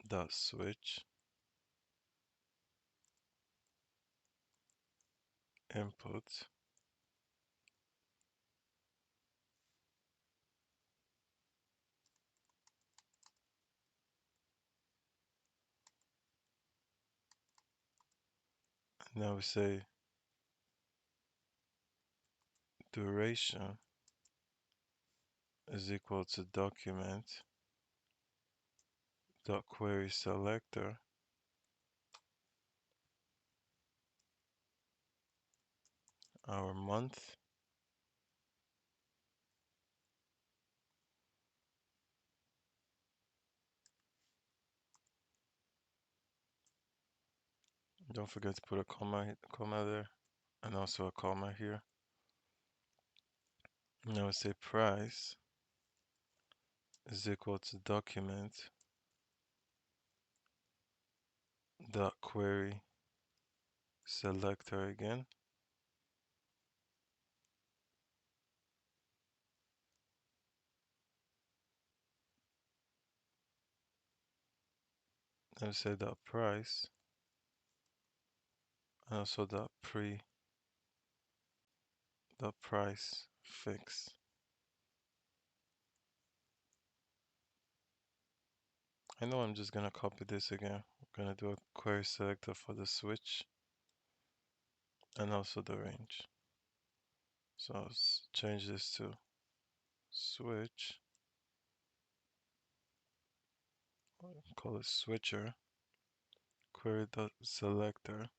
dot switch input. Now we say duration is equal to document dot query selector our month. Don't forget to put a comma there, and also a comma here. Now we say price is equal to document dot query selector again. Now we say dot price and also dot price fix. I know I'm just gonna copy this again. We're gonna do a query selector for the switch and also the range. So I'll change this to switch, call it switcher, query dot selector.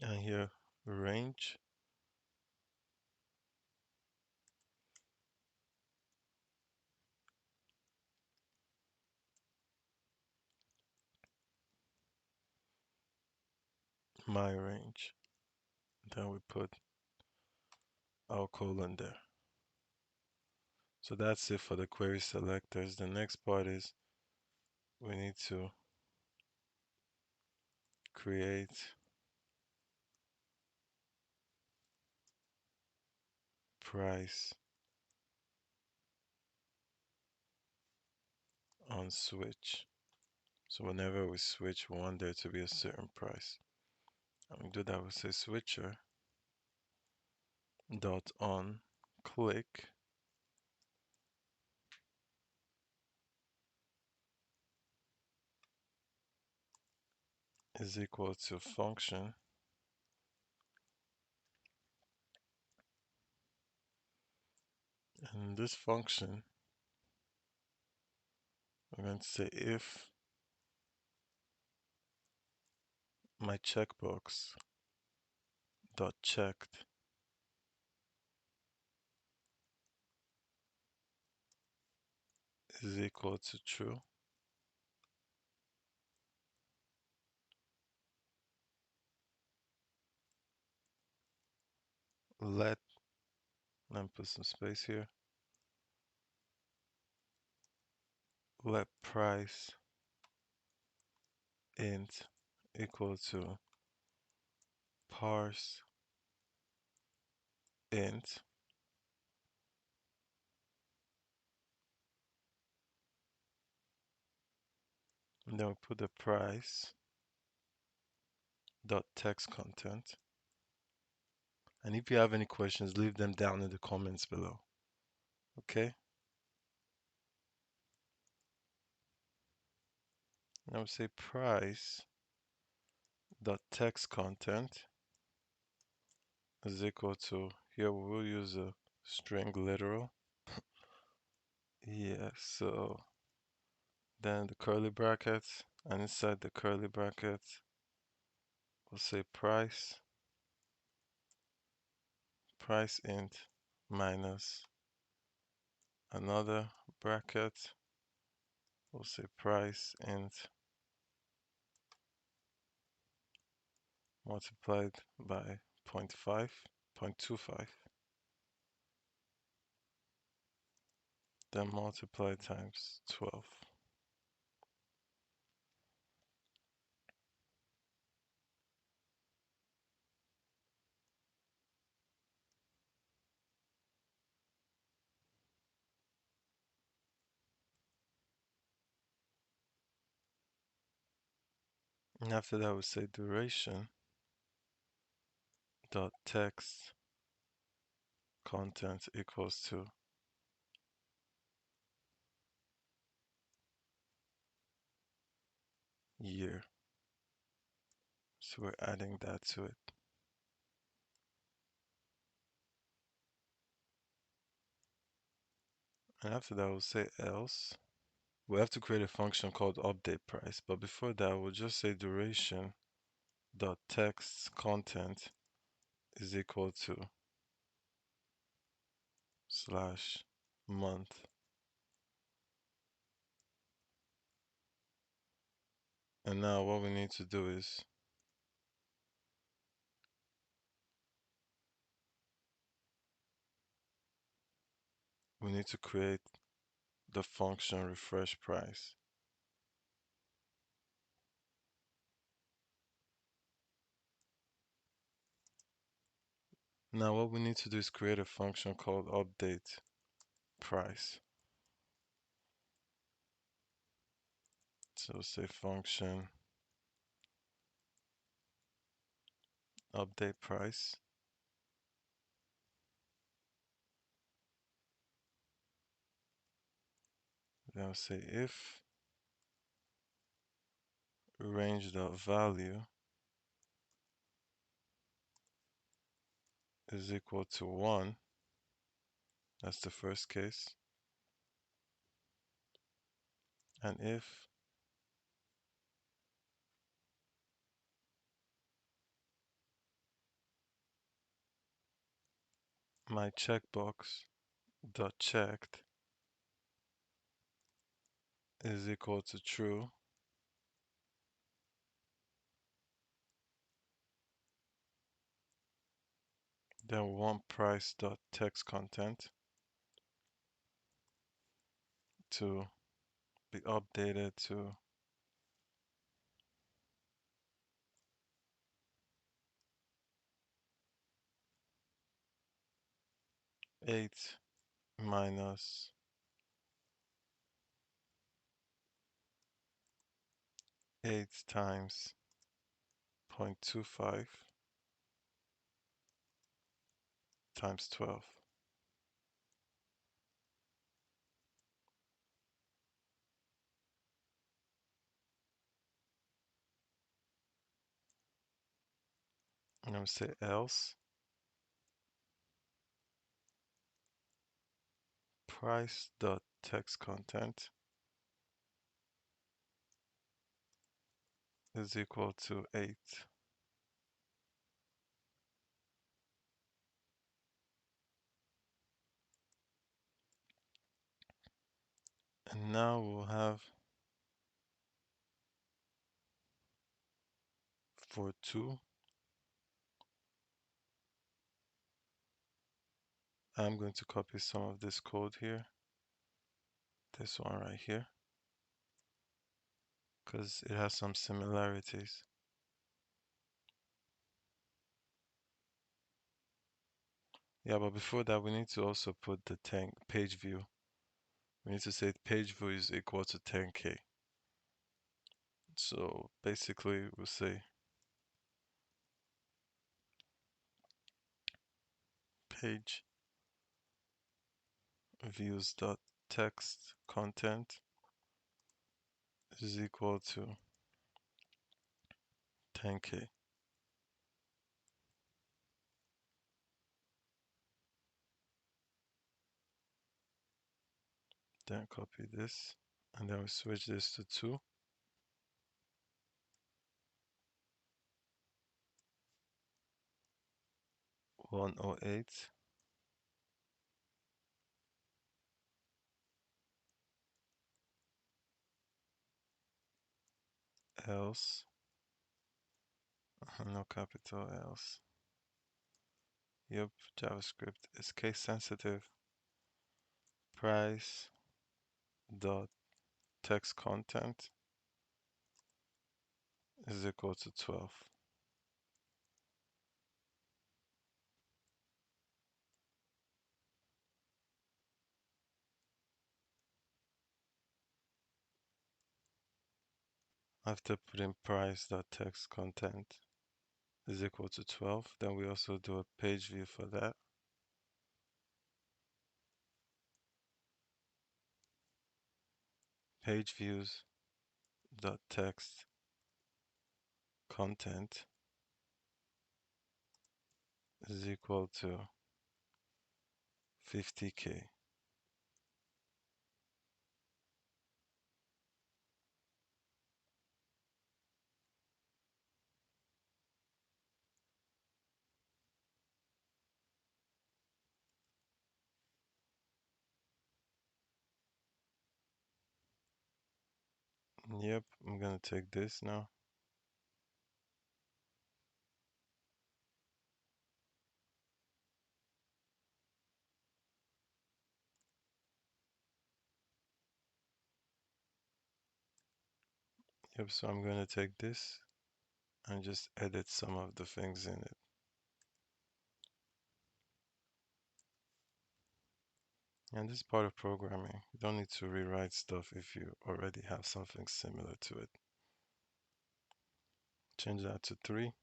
And here range, my range. Then we put our colon there. So that's it for the query selectors. The next part is we need to create price on switch. So whenever we switch, we want there to be a certain price. And we do that, we say switcher dot on click is equal to function. And this function, we're going to say if my checkbox dot checked is equal to true, let me put some space here. Let price int equal to parse int, and then we put the price dot text content. And if you have any questions, leave them down in the comments below. Okay? Now we say price dot text content is equal to, here we will use a string literal. Yeah, so then the curly brackets, and inside the curly brackets we'll say price int minus another bracket, we'll say price int multiplied by 0.5, 0.25, then multiply times 12. And after that we say duration dot text content equals to year. So we're adding that to it. And after that we'll say else. We have to create a function called update price, but before that we'll just say duration dot text content is equal to slash month. And now what we need to do is we need to create the function refresh price. Now what we need to do is create a function called update price. So say function update price. Then we'll say if range.value is equal to 1, that's the first case, and if my checkbox dot checked is equal to true, then we want price dot text content to be updated to 8 minus 8 times 0.25 times 12. And I'm going to say else price dot text content is equal to 8. And now we'll have for 2 I'm going to copy some of this code here, this one right here, because it has some similarities. Yeah, but before that, we need to also put the 10 page view. We need to say page view is equal to 10K. So basically, we'll say page views dot text content is equal to 10K. Then copy this, and then we switch this to 2. 108 else, no capital else. Yep, JavaScript is case sensitive. Price dot text content is equal to 12. After putting price dot text content is equal to 12, then we also do a page view for that. Page views dot text content is equal to 50K. Yep, I'm gonna take this now. Yep, so I'm gonna take this and just edit some of the things in it. And this is part of programming. You don't need to rewrite stuff if you already have something similar to it. Change that to 3.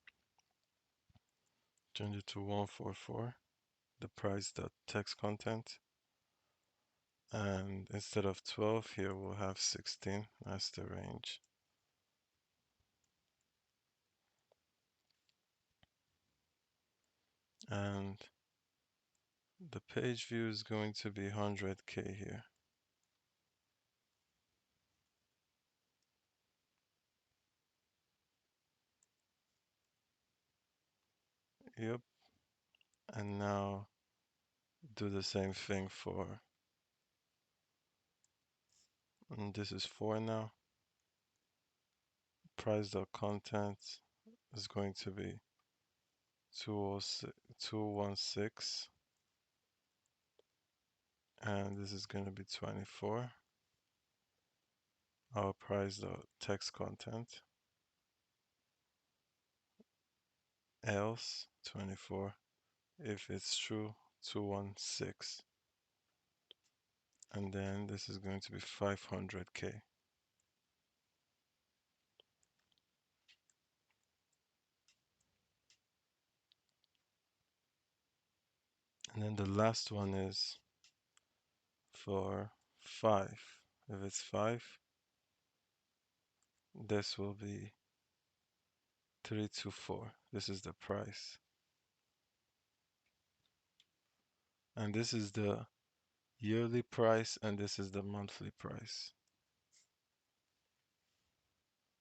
Change it to 144. The price dot text content. And instead of 12 here, we'll have 16 as the range. And the page view is going to be 100K here. Yep. And now do the same thing for, and this is 4 now. Price dot content is going to be 216, and this is going to be 24. Our price dot text content, else 24. If it's true, 216. And then this is going to be 500K. And then the last one is for 5. If it's 5, this will be 324. This is the price. And this is the yearly price, and this is the monthly price.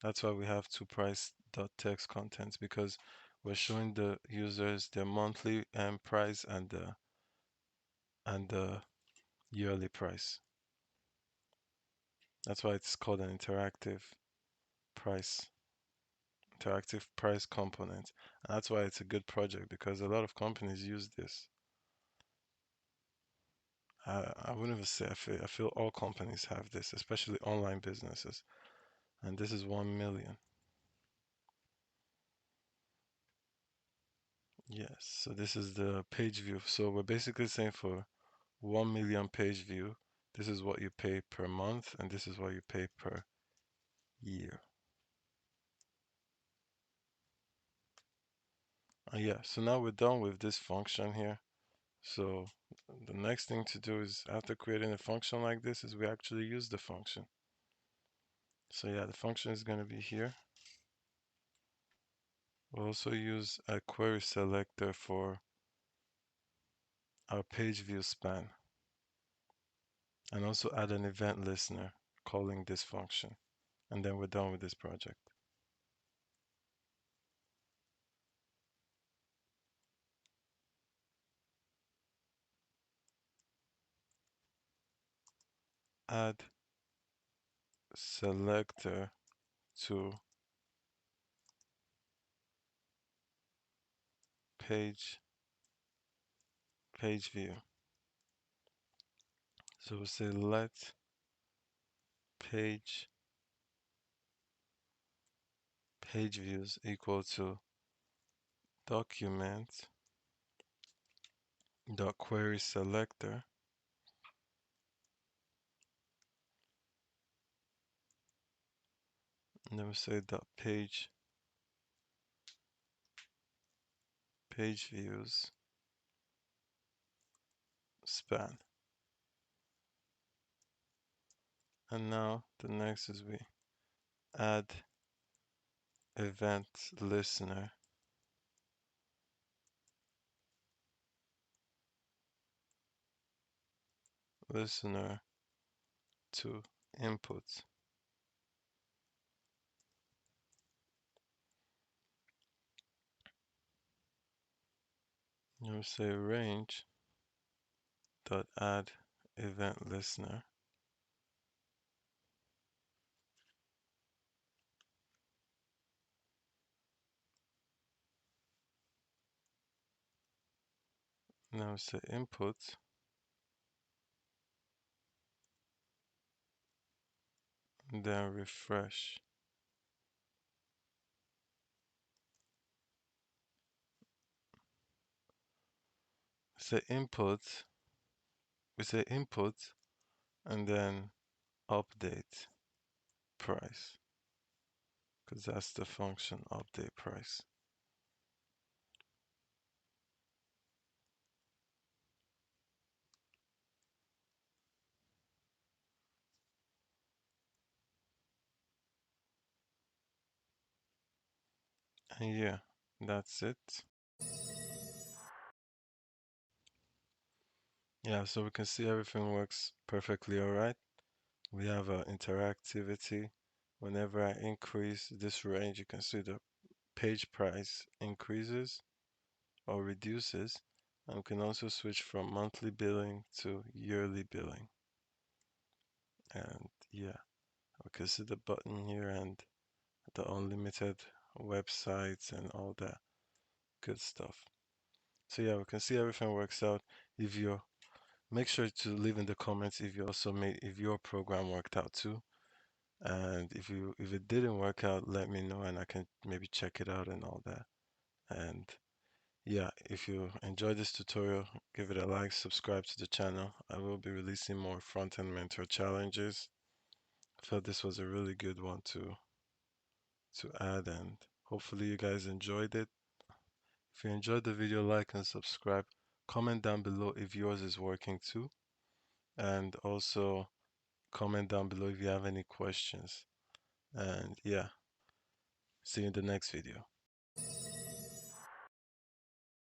That's why we have two price.text contents, because we're showing the users their monthly price and the yearly price. That's why it's called an price, interactive price component. And that's why it's a good project, because a lot of companies use this. I wouldn't even say I feel all companies have this, especially online businesses. And this is 1 million. Yes, so this is the page view. So we're basically saying for 1 million page view, this is what you pay per month, and this is what you pay per year. Yeah, so now we're done with this function here. So the next thing to do is after creating a function like this is we actually use the function. So yeah, the function is going to be here. We'll also use a query selector for our page view span and also add an event listener calling this function. And then we're done with this project. Add selector to page view. So we'll say let page views equal to document dot query selector, and then we say dot page views span. And now the next is we add event listener to input. And we say range dot add event listener, now we say input, and then refresh. Say input, we say input and then update price, because that's the function update price. And yeah, that's it. Yeah, so we can see everything works perfectly all right. We have interactivity. Whenever I increase this range, you can see the page price increases or reduces. And we can also switch from monthly billing to yearly billing. And yeah, we can see the button here and the unlimited websites and all that good stuff. So yeah, we can see everything works out. If you make sure to leave in the comments if you also made if your program worked out too. And if it didn't work out, let me know and I can maybe check it out and all that. And yeah, if you enjoyed this tutorial, give it a like, subscribe to the channel. I will be releasing more front-end mentor challenges. I felt this was a really good one to add, and hopefully you guys enjoyed it. If you enjoyed the video, like and subscribe. Comment down below if yours is working too. And also comment down below if you have any questions. And yeah, see you in the next video.